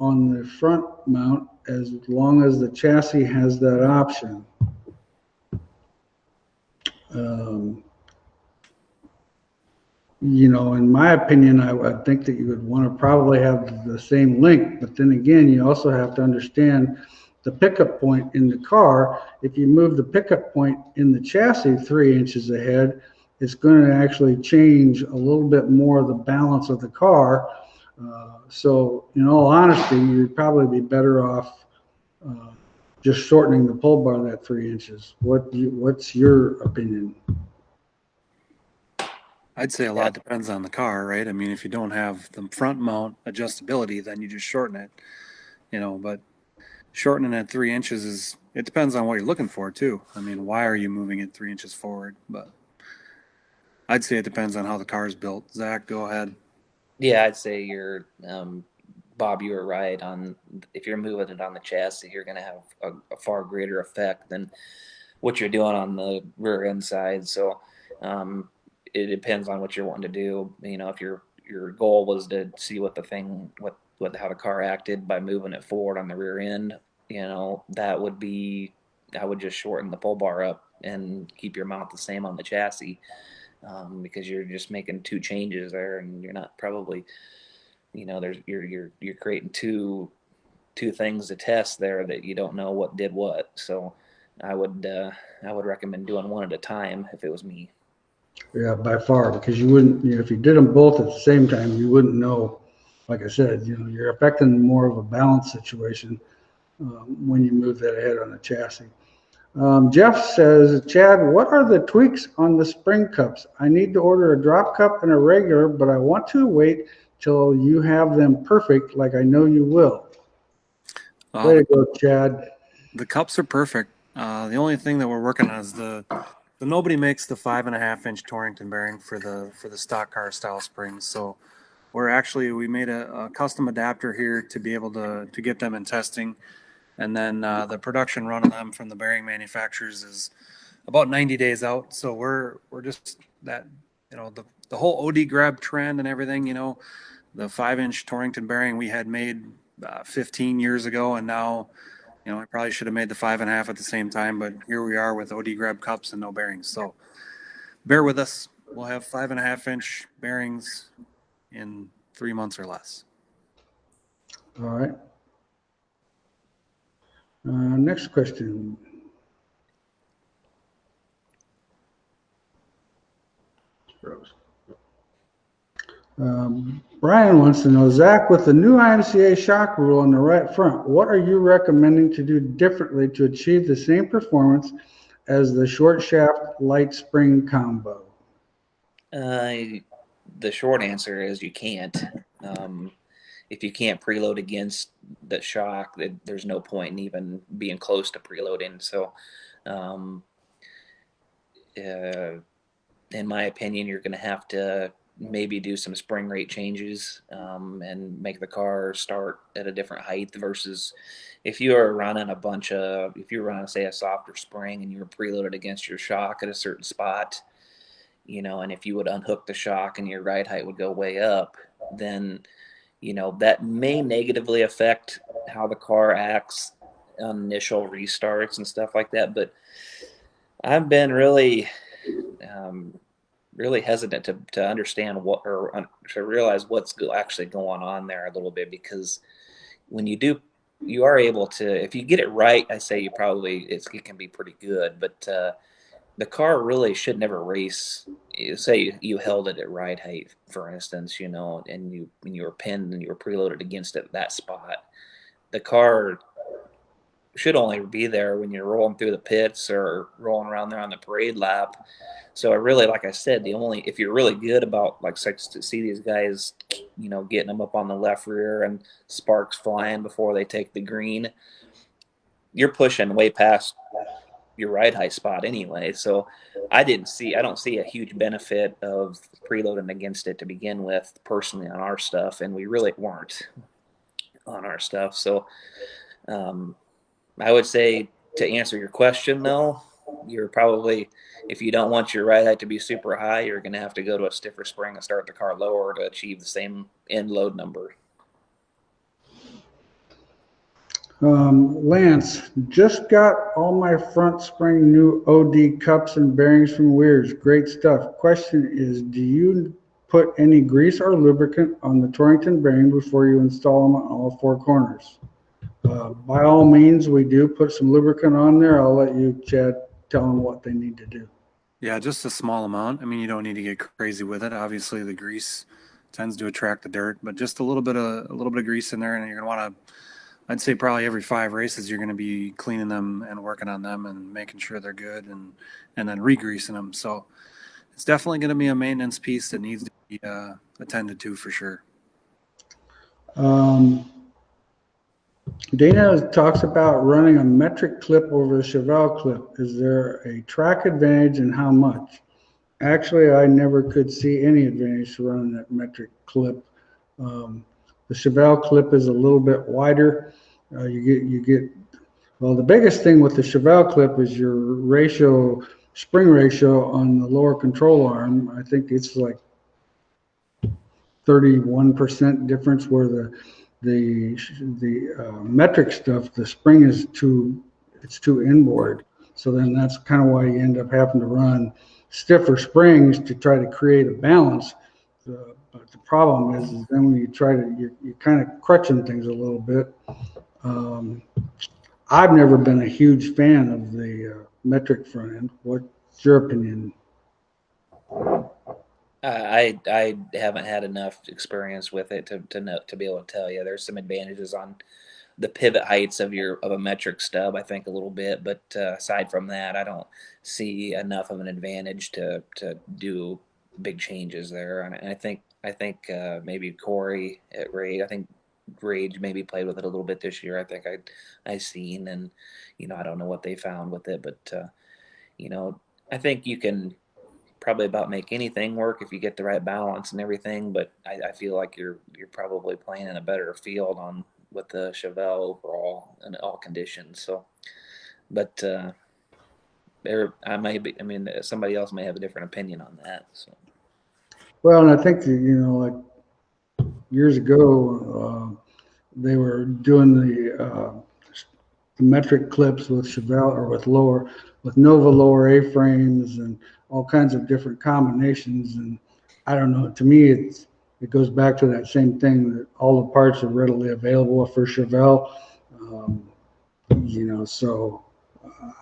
on the front mount as long as the chassis has that option? In my opinion, I would think that you would want to probably have the same length, but then again, you also have to understand the pickup point in the car. If you move the pickup point in the chassis 3 inches ahead, it's going to actually change a little bit more of the balance of the car. So in all honesty, you'd probably be better off just shortening the pull bar that 3 inches. What's your opinion? I'd say a lot depends on the car, right? I mean, if you don't have the front mount adjustability, then you just shorten it, but shortening it 3 inches it depends on what you're looking for too. I mean, why are you moving it 3 inches forward? But I'd say it depends on how the car is built. Zach, go ahead. Yeah, I'd say Bob, you were right on. If you're moving it on the chassis, you're going to have a far greater effect than what you're doing on the rear end side. So, it depends on what you're wanting to do. If your goal was to see how the car acted by moving it forward on the rear end, that would be, I would just shorten the pull bar up and keep your mount the same on the chassis, because you're just making two changes there, and you're not probably, you're creating two things to test there that you don't know what did what. So I would recommend doing one at a time if it was me. Yeah, by far, because you wouldn't, if you did them both at the same time, you wouldn't know. Like I said, you're affecting more of a balance situation when you move that ahead on the chassis. Jeff says, Chad, what are the tweaks on the spring cups? I need to order a drop cup and a regular, but I want to wait till you have them perfect, like I know you will. Way to go, Chad. The cups are perfect. The only thing that we're working on is nobody makes the 5.5-inch Torrington bearing for the stock car style springs. So we made a custom adapter here to be able to get them in testing. And then the production run of them from the bearing manufacturers is about 90 days out. So we're just that, the whole OD grab trend and everything, the 5-inch Torrington bearing we had made 15 years ago. And now, I probably should have made the 5.5 at the same time, but here we are with OD grab cups and no bearings. So bear with us. We'll have 5.5-inch bearings in 3 months or less. All right. Next question. Brian wants to know, Zach, with the new IMCA shock rule on the right front, what are you recommending to do differently to achieve the same performance as the short shaft light spring combo? The short answer is you can't. If you can't preload against the shock, there's no point in even being close to preloading. So, in my opinion, you're going to have to maybe do some spring rate changes and make the car start at a different height versus if you are running say a softer spring and you were preloaded against your shock at a certain spot, and if you would unhook the shock and your ride height would go way up, then that may negatively affect how the car acts on initial restarts and stuff like that. But I've been really hesitant to understand to realize what's actually going on there a little bit, because when you are able to, if you get it right, I say it can be pretty good, but the car really should never race. Say you held it at ride height, for instance, and you were pinned and you were preloaded against it at that spot. The car should only be there when you're rolling through the pits or rolling around there on the parade lap. So I really, like I said, if you're really good about to see these guys, getting them up on the left rear and sparks flying before they take the green, you're pushing way past ride height spot anyway. So I don't see a huge benefit of preloading against it to begin with personally on our stuff, and we really weren't on our stuff. So I would say, to answer your question though, you're probably, if you don't want your ride height to be super high, you're going to have to go to a stiffer spring and start the car lower to achieve the same end load number. Lance, just got all my front spring new OD cups and bearings from Wehrs. Great stuff. Question is, do you put any grease or lubricant on the Torrington bearing before you install them on all four corners? By all means, we do put some lubricant on there. I'll let you, Chad, tell them what they need to do. Yeah, just a small amount. I mean, you don't need to get crazy with it. Obviously, the grease tends to attract the dirt, but just a little bit of grease in there, and you're going to want to, I'd say probably every 5 races, you're going to be cleaning them and working on them and making sure they're good, and then re-greasing them. So it's definitely going to be a maintenance piece that needs to be attended to for sure. Dana talks about running a metric clip over the Chevelle clip. Is there a track advantage and how much? Actually, I never could see any advantage to running that metric clip. The Chevelle clip is a little bit wider. Well, the biggest thing with the Chevelle clip is your spring ratio on the lower control arm. I think it's like 31% difference, where the metric stuff, the spring is too inboard. So then that's kind of why you end up having to run stiffer springs to try to create a balance. But the problem is then when you try to, you're kind of crutching things a little bit. I've never been a huge fan of the metric front end. What's your opinion? I haven't had enough experience with it to be able to tell you. There's some advantages on the pivot heights of a metric stub, I think, a little bit, but aside from that, I don't see enough of an advantage to do big changes there. And I think maybe Corey at Rage, I think Rage maybe played with it a little bit this year. I think I seen, and I don't know what they found with it, but I think you can probably about make anything work if you get the right balance and everything. But I feel like you're probably playing in a better field with the Chevelle overall in all conditions. So, but somebody else may have a different opinion on that. So. Well, and I think like years ago, they were doing the metric clips with Chevelle or with Nova lower A-frames and all kinds of different combinations. And I don't know, to me, it goes back to that same thing, that all the parts are readily available for Chevelle. So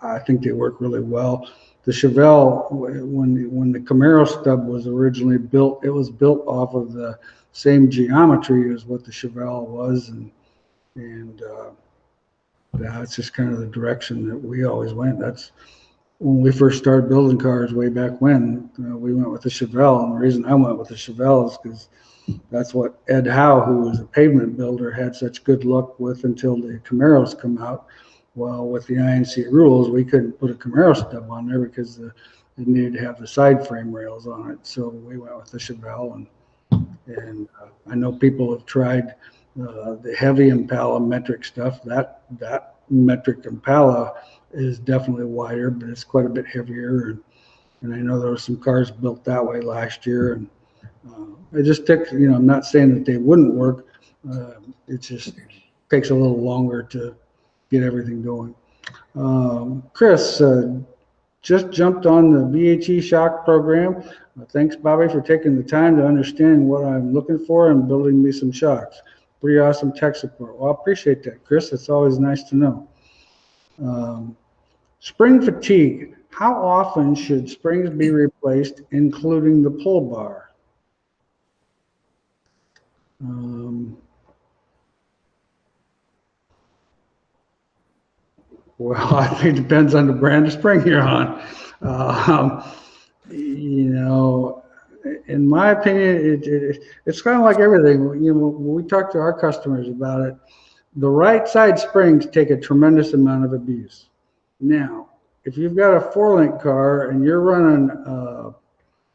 I think they work really well. The Chevelle, when the Camaro stub was originally built, it was built off of the same geometry as what the Chevelle was, and that's just kind of the direction that we always went. That's when we first started building cars way back when. We went with the Chevelle, and the reason I went with the Chevelle is because that's what Ed Howe, who was a pavement builder, had such good luck with until the Camaros come out. Well, with the INC rules, we couldn't put a Camaro stub on there because it needed to have the side frame rails on it. So we went with the Chevelle, and I know people have tried the heavy Impala metric stuff. That metric Impala is definitely wider, but it's quite a bit heavier. And I know there were some cars built that way last year, and it just takes, I'm not saying that they wouldn't work. It just takes a little longer to get everything going. Chris just jumped on the VHE shock program. Thanks, Bobby, for taking the time to understand what I'm looking for and building me some shocks. Pretty awesome tech support. Well, I appreciate that, Chris. It's always nice to know. Spring fatigue. How often should springs be replaced, including the pull bar? Well, I think it depends on the brand of spring you're on. In my opinion, it's kind of like everything. When we talk to our customers about it, the right side springs take a tremendous amount of abuse. Now, if you've got a 4-link car and you're running a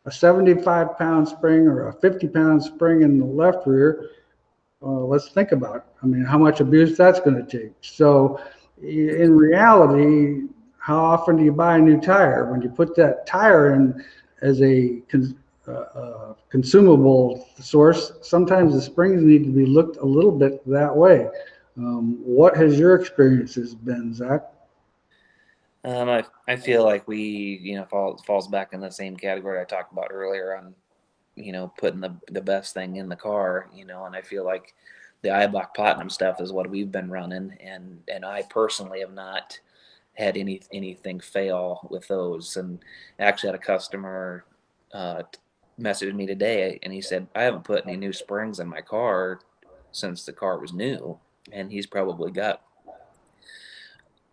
75-pound spring or a 50-pound spring in the left rear, let's think about it. I mean, how much abuse that's going to take. So in reality, how often do you buy a new tire? When you put that tire in as a consumable source, sometimes the springs need to be looked a little bit that way. What has your experiences been, Zach? I feel like we, falls back in the same category I talked about earlier on, putting the best thing in the car, and I feel like the Eibach Platinum stuff is what we've been running, and I personally have not had anything fail with those. And I actually had a customer message me today, and he said, I haven't put any new springs in my car since the car was new, and he's probably got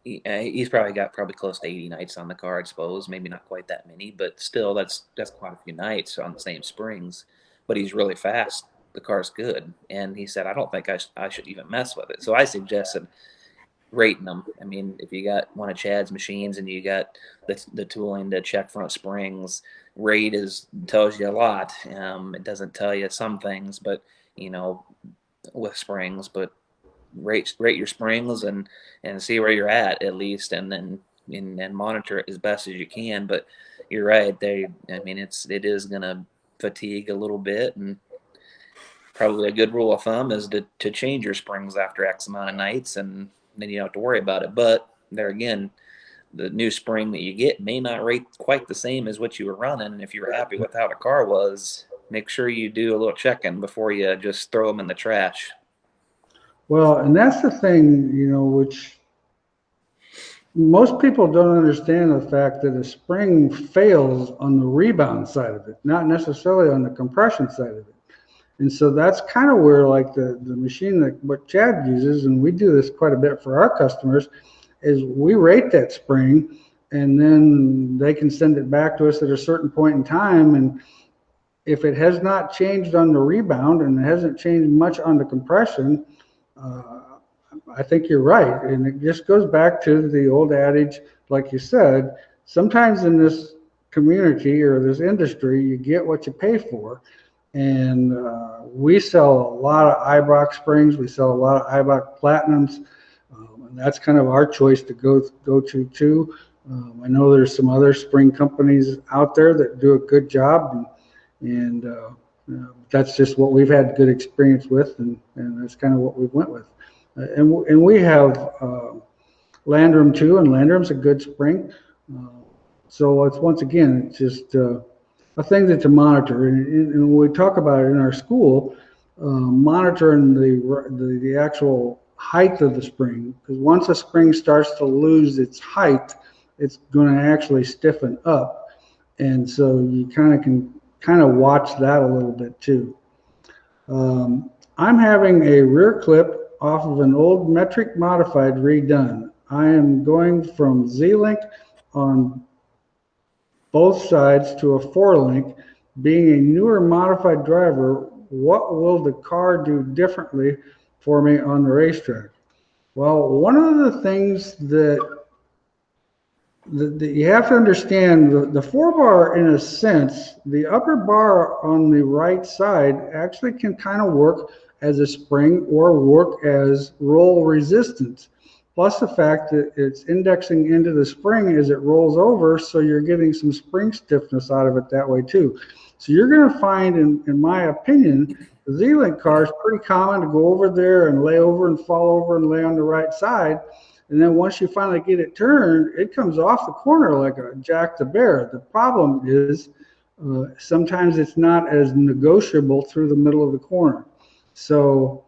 probably close to 80 nights on the car, I suppose. Maybe not quite that many, but still, that's quite a few nights on the same springs. But he's really fast. The car's good, and he said, I don't think I should even mess with it. So I suggested rating them. I mean, if you got one of Chad's machines and you got the tooling to check front springs, rate tells you a lot. It doesn't tell you some things, but with springs, but rate your springs and see where you're at least, and then and monitor it as best as you can. But you're right, it is gonna fatigue a little bit, and probably a good rule of thumb is to change your springs after X amount of nights, and then you don't have to worry about it. But there again, the new spring that you get may not rate quite the same as what you were running, and if you were happy with how the car was, make sure you do a little checking before you just throw them in the trash. Well, and that's the thing, which most people don't understand, the fact that a spring fails on the rebound side of it, not necessarily on the compression side of it. And so that's kind of where, like, the machine that what Chad uses, and we do this quite a bit for our customers, is we rate that spring, and then they can send it back to us at a certain point in time. And if it has not changed on the rebound and it hasn't changed much on the compression, I think you're right. And it just goes back to the old adage, like you said, sometimes in this community or this industry, you get what you pay for. And we sell a lot of Eibach springs. We sell a lot of Eibach Platinums. And that's kind of our choice to go to too. I know there's some other spring companies out there that do a good job, and that's just what we've had good experience with, and that's kind of what we went with. And we have Landrum too, and Landrum's a good spring. So it's just a thing to monitor. And when we talk about it in our school, monitoring the actual height of the spring, because once a spring starts to lose its height, it's going to actually stiffen up, and so you can watch that a little bit too. I'm having a rear clip off of an old metric modified redone. I am going from Z-Link on both sides to a 4-link. Being a newer modified driver, what will the car do differently for me on the racetrack? Well, one of the things that you have to understand, the 4-bar, in a sense, the upper bar on the right side actually can kind of work as a spring or work as roll resistance. Plus the fact that it's indexing into the spring as it rolls over, so you're getting some spring stiffness out of it that way too. So you're going to find, in my opinion, the Z-Link car is pretty common to go over there and lay over and fall over and lay on the right side. And then once you finally get it turned, it comes off the corner like a Jack the Bear. The problem is sometimes it's not as negotiable through the middle of the corner. So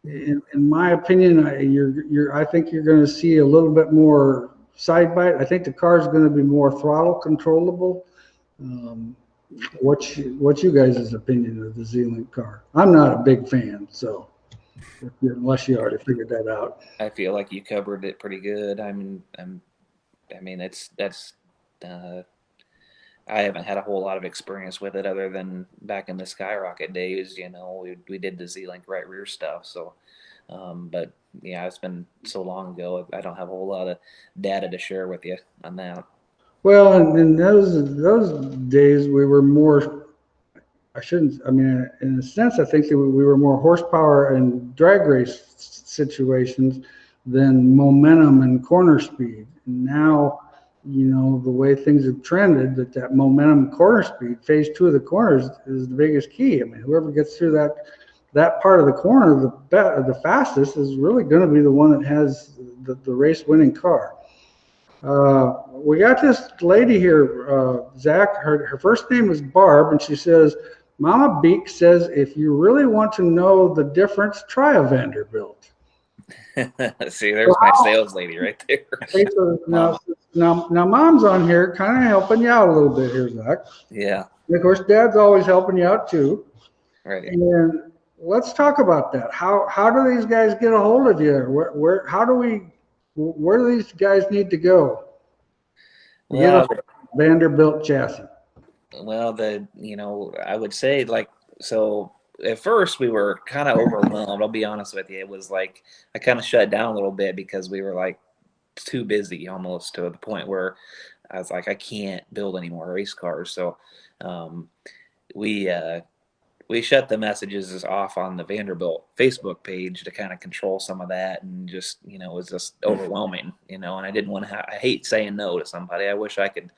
in my opinion, I think you're going to see a little bit more side bite. I think the car is going to be more throttle controllable. What's you guys' opinion of the Z-Link car? I'm not a big fan, so unless you already figured that out. I feel like you covered it pretty good. I haven't had a whole lot of experience with it other than back in the Skyrocket days. We did the Z-Link right rear stuff, so But yeah, it's been so long ago. I don't have a whole lot of data to share with you on that. Well, and in those days, we were more. I shouldn't. I mean, in a sense, I think that we were more horsepower and drag race situations than momentum and corner speed. And now, the way things have trended, that momentum, corner speed, phase two of the corners is the biggest key. I mean, whoever gets through that part of the corner the fastest is really going to be the one that has the race winning car. We got this lady here, Zack. Her first name is Barb, and she says, Mama Beek says, if you really want to know the difference, try a Vanderbilt. See, there's my sales lady right there. Okay, so now, Mom's on here kind of helping you out a little bit here, Zack. Yeah. And of course, Dad's always helping you out too. Right. And let's talk about that. How do these guys get a hold of you? Where do these guys need to go? Get a Vanderbilt chassis. Well, I would say so at first we were kind of overwhelmed. I'll be honest with you. It was like I kind of shut down a little bit because we were like too busy almost to the point where I was like, I can't build any more race cars. So we shut the messages off on the Vanderbilt Facebook page to kind of control some of that, and just it was just overwhelming, and I didn't want to. I hate saying no to somebody. I wish I could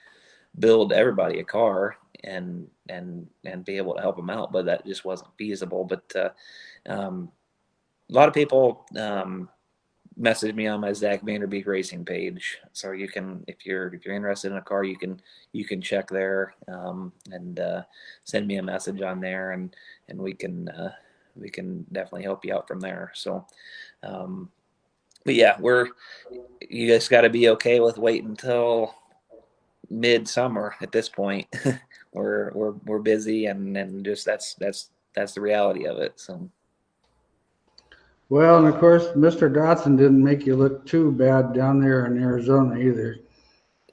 build everybody a car and be able to help them out, but that just wasn't feasible. But a lot of people message me on my Zack VanderBeek Racing page, so you can, if you're interested in a car, you can check there and send me a message on there, and we can definitely help you out from there. So but yeah, you guys got to be okay with waiting until midsummer at this point. we're busy, and just that's the reality of it. So well, and of course, Mr. Dotson didn't make you look too bad down there in Arizona either.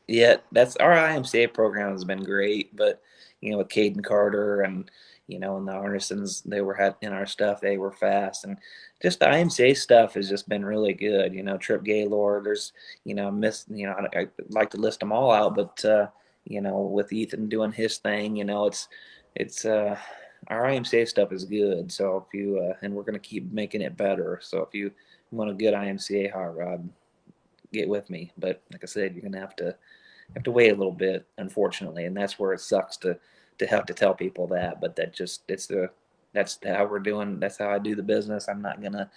yeah, that's our IMCA program has been great, but with Caden Carter and and the Arnesons, they were in our stuff, they were fast, and just the IMCA stuff has just been really good. Trip Gaylord, there's I'd like to list them all out, but with Ethan doing his thing, it's our IMCA stuff is good. So if you and we're going to keep making it better. So if you want a good IMCA hot rod, get with me. But like I said, you're going to have to wait a little bit, unfortunately, and that's where it sucks to have to tell people that. But that's how we're doing. That's how I do the business. I'm not going to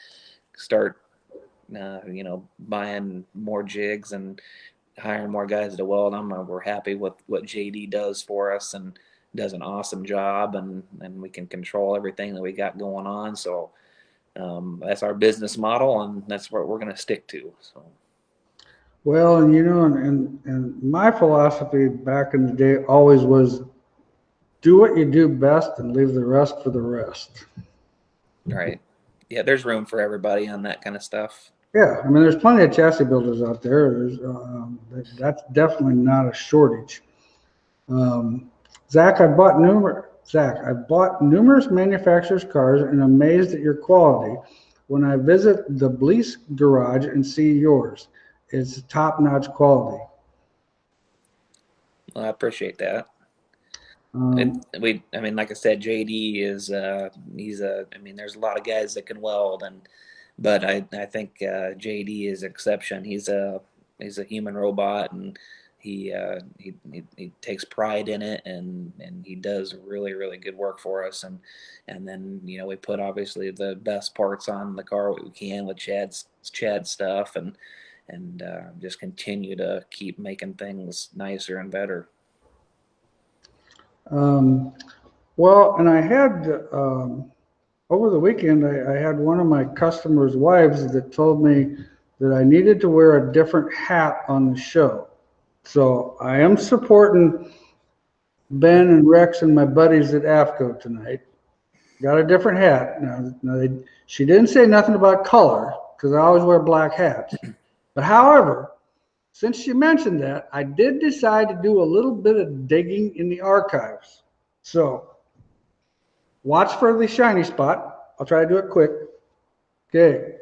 start buying more jigs and hiring more guys to weld them. We're happy with what JD does for us, and does an awesome job, and we can control everything that we got going on. So that's our business model, and that's what we're going to stick to. So well, and and my philosophy back in the day always was, do what you do best and leave the rest for the rest. Right. Yeah, there's room for everybody on that kind of stuff. Yeah, I mean, there's plenty of chassis builders out there. That's definitely not a shortage. Zack, I bought numerous manufacturers' cars and am amazed at your quality. When I visit the Blease garage and see yours, it's top-notch quality. Well, I appreciate that. Like I said, JD is there's a lot of guys that can weld, but I think JD is an exception. He's a human robot, and he takes pride in it, and he does really, really good work for us. And then we put obviously the best parts on the car we can with Chad's stuff, and just continue to keep making things nicer and better. Well, and I had over the weekend, I had one of my customers' wives that told me that I needed to wear a different hat on the show. So I am supporting Ben and Rex and my buddies at AFCO tonight. Got a different hat. Now she didn't say nothing about color, because I always wear black hats. But however, since she mentioned that, I did decide to do a little bit of digging in the archives. So watch for the shiny spot. I'll try to do it quick. Okay.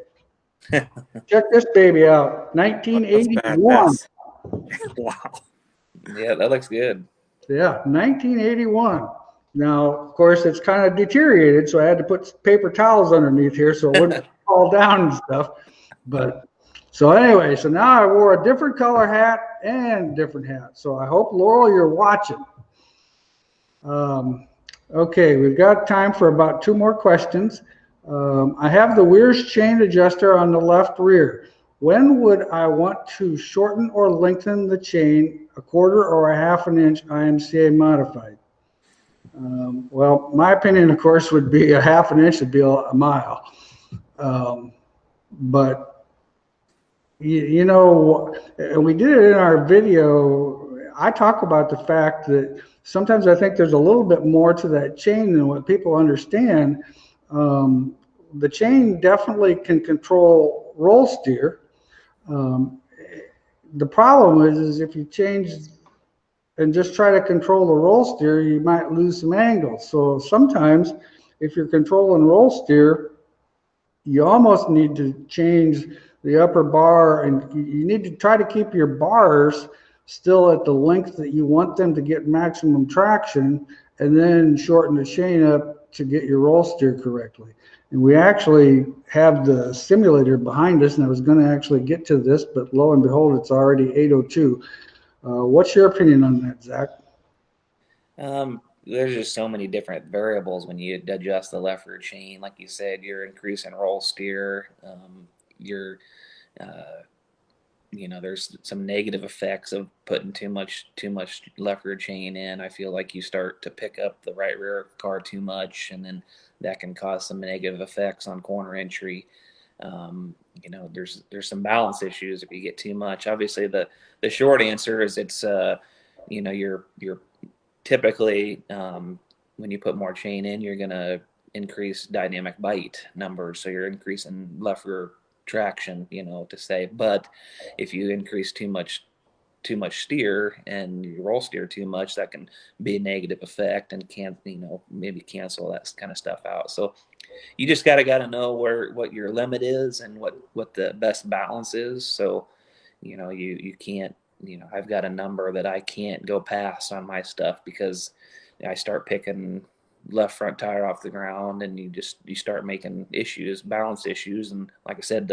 Check this baby out. That's 1981. badass. Wow. Yeah, that looks good. Yeah, 1981. Now, of course, it's kind of deteriorated, so I had to put paper towels underneath here so it wouldn't fall down and stuff. But so anyway, so now I wore a different color hat and different hat. So I hope, Laurel, you're watching. Okay, we've got time for about 2 more questions. I have the Wehrs chain adjuster on the left rear. When would I want to shorten or lengthen the chain, a quarter or a half an inch IMCA modified? Well, my opinion, of course, would be a half an inch would be a mile. But, you know, we did it in our video. I talk about the fact that sometimes I think there's a little bit more to that chain than what people understand. The chain definitely can control roll steer. The problem is if you change and just try to control the roll steer, you might lose some angle. So sometimes if you're controlling roll steer, you almost need to change the upper bar, and you need to try to keep your bars still at the length that you want them to get maximum traction, and then shorten the chain up to get your roll steer correctly. And we actually have the simulator behind us, and I was going to actually get to this, but lo and behold, it's already 8:02. What's your opinion on that, Zach? There's just so many different variables when you adjust the left rear chain. Like you said, you're increasing roll steer. You're, there's some negative effects of putting too much left rear chain in. I feel like you start to pick up the right rear car too much, and then that can cause some negative effects on corner entry. There's some balance issues if you get too much. Obviously, the short answer is it's you're typically when you put more chain in, you're going to increase dynamic bite numbers, so you're increasing left rear traction, to say. But if you increase too much steer and you roll steer too much, that can be a negative effect and can maybe cancel that kind of stuff out. So you just gotta know what your limit is and what the best balance is. So you can't, I've got a number that I can't go past on my stuff, because I start picking left front tire off the ground, and you start making balance issues. And like I said,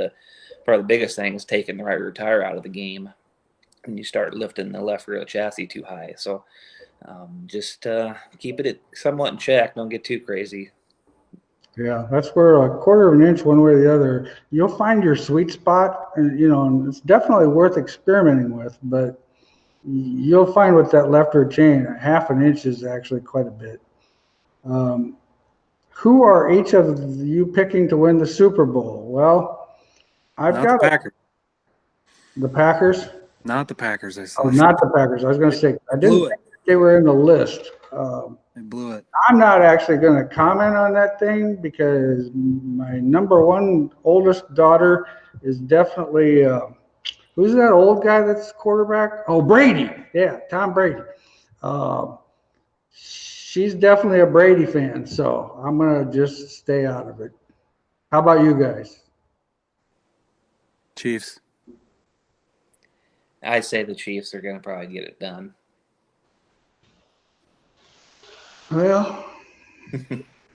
probably the biggest thing is taking the right rear tire out of the game, and you start lifting the left rear chassis too high. So just keep it somewhat in check. Don't get too crazy. Yeah, that's where a quarter of an inch one way or the other, you'll find your sweet spot, and it's definitely worth experimenting with, but you'll find with that left rear chain, a half an inch is actually quite a bit. Who are each of you picking to win the Super Bowl? Well, I've got the Packers. The Packers? Not the Packers. I said. Oh, not the Packers. I was going to say, I didn't think they were in the list. They blew it. I'm not actually going to comment on that thing, because my number one oldest daughter is definitely, who's that old guy that's quarterback? Oh, Brady. Yeah, Tom Brady. She's definitely a Brady fan, so I'm going to just stay out of it. How about you guys? Chiefs. I say the Chiefs are going to probably get it done. Well,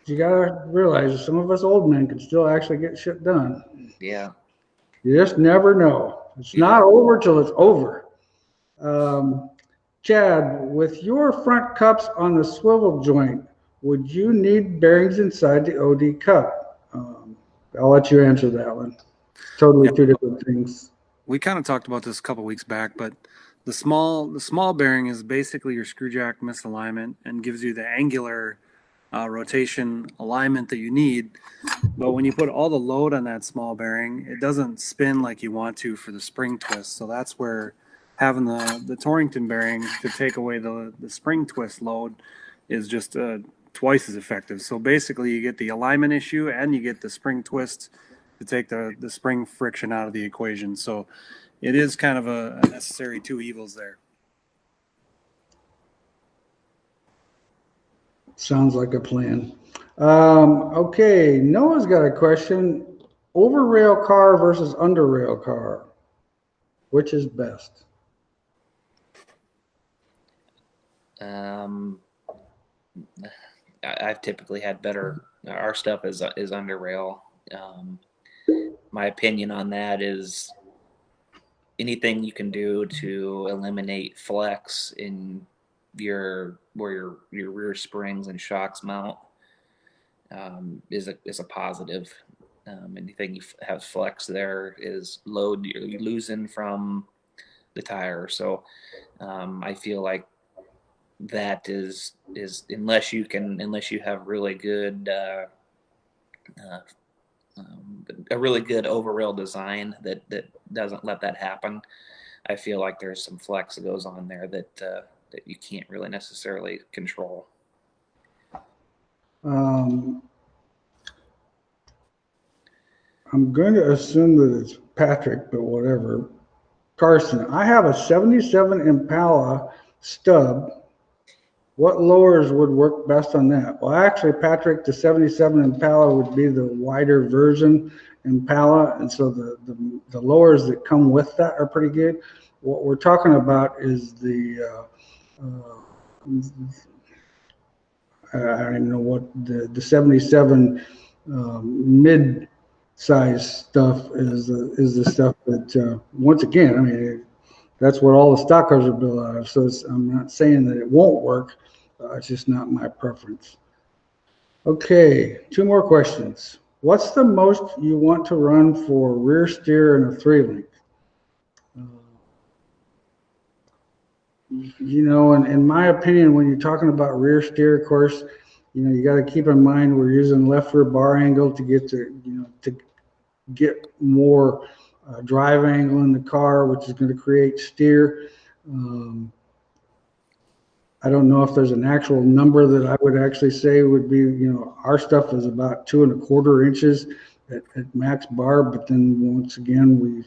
you got to realize some of us old men can still actually get shit done. Yeah. You just never know. It's not over till it's over. Chad, with your front cups on the swivel joint, would you need bearings inside the OD cup? I'll let you answer that one. Totally two different things. We kind of talked about this a couple weeks back, but the small bearing is basically your screw jack misalignment and gives you the angular rotation alignment that you need. But when you put all the load on that small bearing, it doesn't spin like you want to for the spring twist. So that's where having the Torrington bearing to take away the spring twist load is just twice as effective. So basically you get the alignment issue and you get the spring twist to take the spring friction out of the equation. So it is kind of a necessary two evils there. Sounds like a plan. Okay, Noah's got a question. over rail car versus under rail car, which is best? I've typically had better. Our stuff is under rail. My opinion on that is anything you can do to eliminate flex in where your rear springs and shocks mount is a positive. Anything you have flex there is load you're losing from the tire. So I feel like that is unless you have really good a really good over rail design that doesn't let that happen. I feel like there's some flex that goes on there that you can't really necessarily control. I'm going to assume that it's Patrick, but whatever. Carson, I have a 77 Impala stub. What lowers would work best on that? Well, actually, Patrick, the 77 Impala would be the wider version Impala, and so the lowers that come with that are pretty good. What we're talking about is the I don't even know what the 77 mid-size stuff is the stuff that once again, I mean, that's what all the stock cars are built out of. So I'm not saying that it won't work. It's just not my preference. Okay, 2 more questions. What's the most you want to run for rear steer in a 3-link? You know, in my opinion, when you're talking about rear steer, of course, you know, you got to keep in mind we're using left rear bar angle to get to get more drive angle in the car, which is going to create steer. I don't know if there's an actual number that I would actually say would be, you know, our stuff is about 2 1/4 inches at max bar, but then once again, we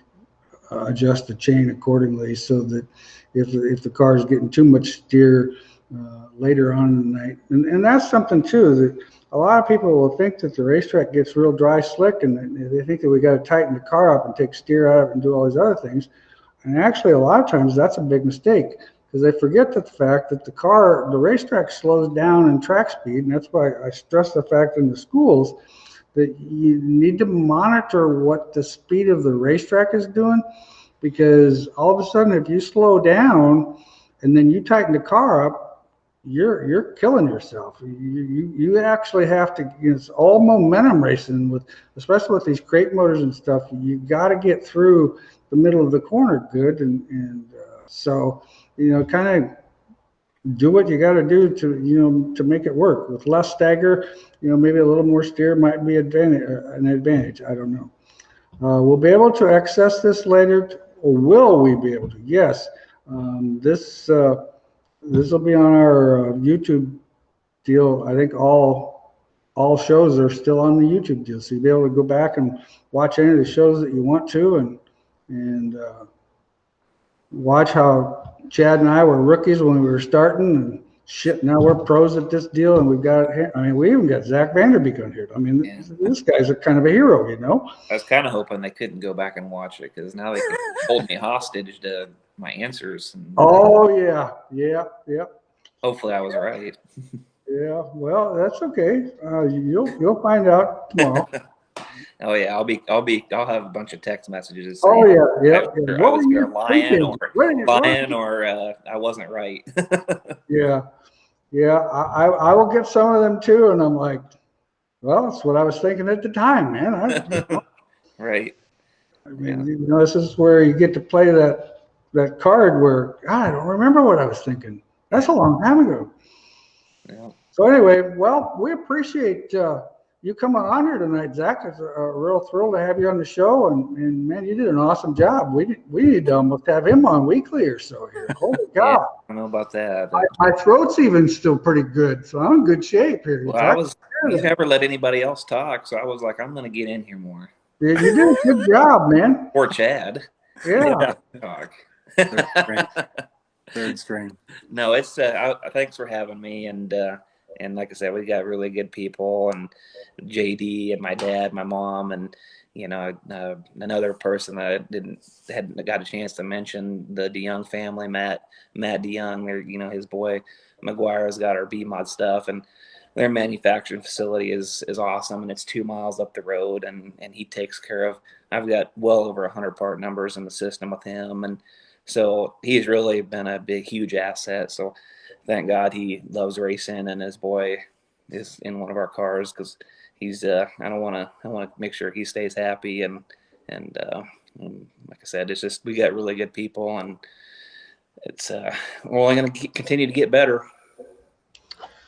adjust the chain accordingly so that if the car is getting too much steer later on in the night, and that's something too, that a lot of people will think that the racetrack gets real dry slick and they think that we got to tighten the car up and take steer out and do all these other things. And actually, a lot of times that's a big mistake, because they forget that the fact that the racetrack slows down in track speed, and that's why I stress the fact in the schools that you need to monitor what the speed of the racetrack is doing, because all of a sudden, if you slow down and then you tighten the car up, you're killing yourself. You actually have to. It's all momentum racing especially with these crate motors and stuff. You got to get through the middle of the corner good, and so, you know, kind of do what you got to do to make it work. With less stagger, you know, maybe a little more steer might be an advantage. I don't know. We'll be able to access this later, or will we be able to? Yes. This will be on our YouTube deal. I think all shows are still on the YouTube deal, so you'll be able to go back and watch any of the shows that you want to, and watch how Chad and I were rookies when we were starting, and shit, now we're pros at this deal, and we even got Zack VanderBeek on here. I mean, yeah. This guy's a kind of a hero, you know? I was kind of hoping they couldn't go back and watch it, because now they can hold me hostage to my answers. Oh, yeah. Hopefully I was right. Yeah, well, that's okay. You'll find out tomorrow. Oh yeah, I'll have a bunch of text messages saying, oh yeah. I was either lying or I wasn't right. Yeah. I will get some of them too, and I'm like, well, that's what I was thinking at the time, man. Right. I mean, you know, this is where you get to play that card where, God, I don't remember what I was thinking. That's a long time ago. Yeah. So anyway, well, we appreciate you coming on here tonight, Zack. It's a real thrill to have you on the show, and man, you did an awesome job. We need to almost have him on weekly or so here. Holy God! Yeah, I don't know about that. My throat's even still pretty good, so I'm in good shape here. Well, you never let anybody else talk, so I was like, I'm going to get in here more. Yeah, you did a good job, man. Poor Chad. Yeah. Talk. Third string. No, it's thanks for having me, and And like I said, we got really good people, and JD and my dad, my mom, and another person that I hadn't got a chance to mention, the DeYoung family, Matt DeYoung, or his boy McGuire's got our B-Mod stuff, and their manufacturing facility is awesome, and it's 2 miles up the road, and he takes care of. I've got well over 100 part numbers in the system with him, and so he's really been a huge asset. So thank God he loves racing, and his boy is in one of our cars, because he's I want to make sure he stays happy, and like I said, it's just, we got really good people, and it's we're only going to continue to get better.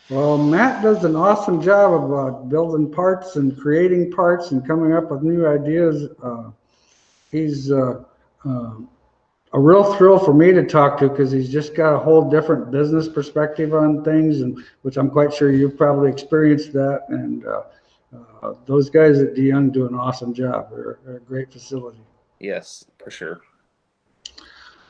Well, Matt does an awesome job of building parts and creating parts and coming up with new ideas. He's a real thrill for me to talk to, because he's just got a whole different business perspective on things, and which I'm quite sure you've probably experienced that. And those guys at DeYoung do an awesome job. They're a great facility. Yes, for sure.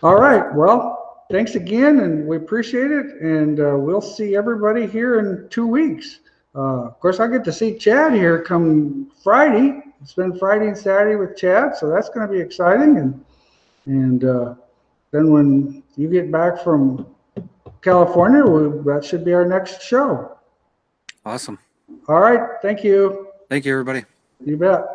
All right. Well, thanks again, and we appreciate it. And we'll see everybody here in 2 weeks. Of course, I get to see Chad here come Friday. Spend Friday and Saturday with Chad, so that's going to be exciting. And then when you get back from California, that should be our next show. Awesome. All right. Thank you. Thank you, everybody. You bet.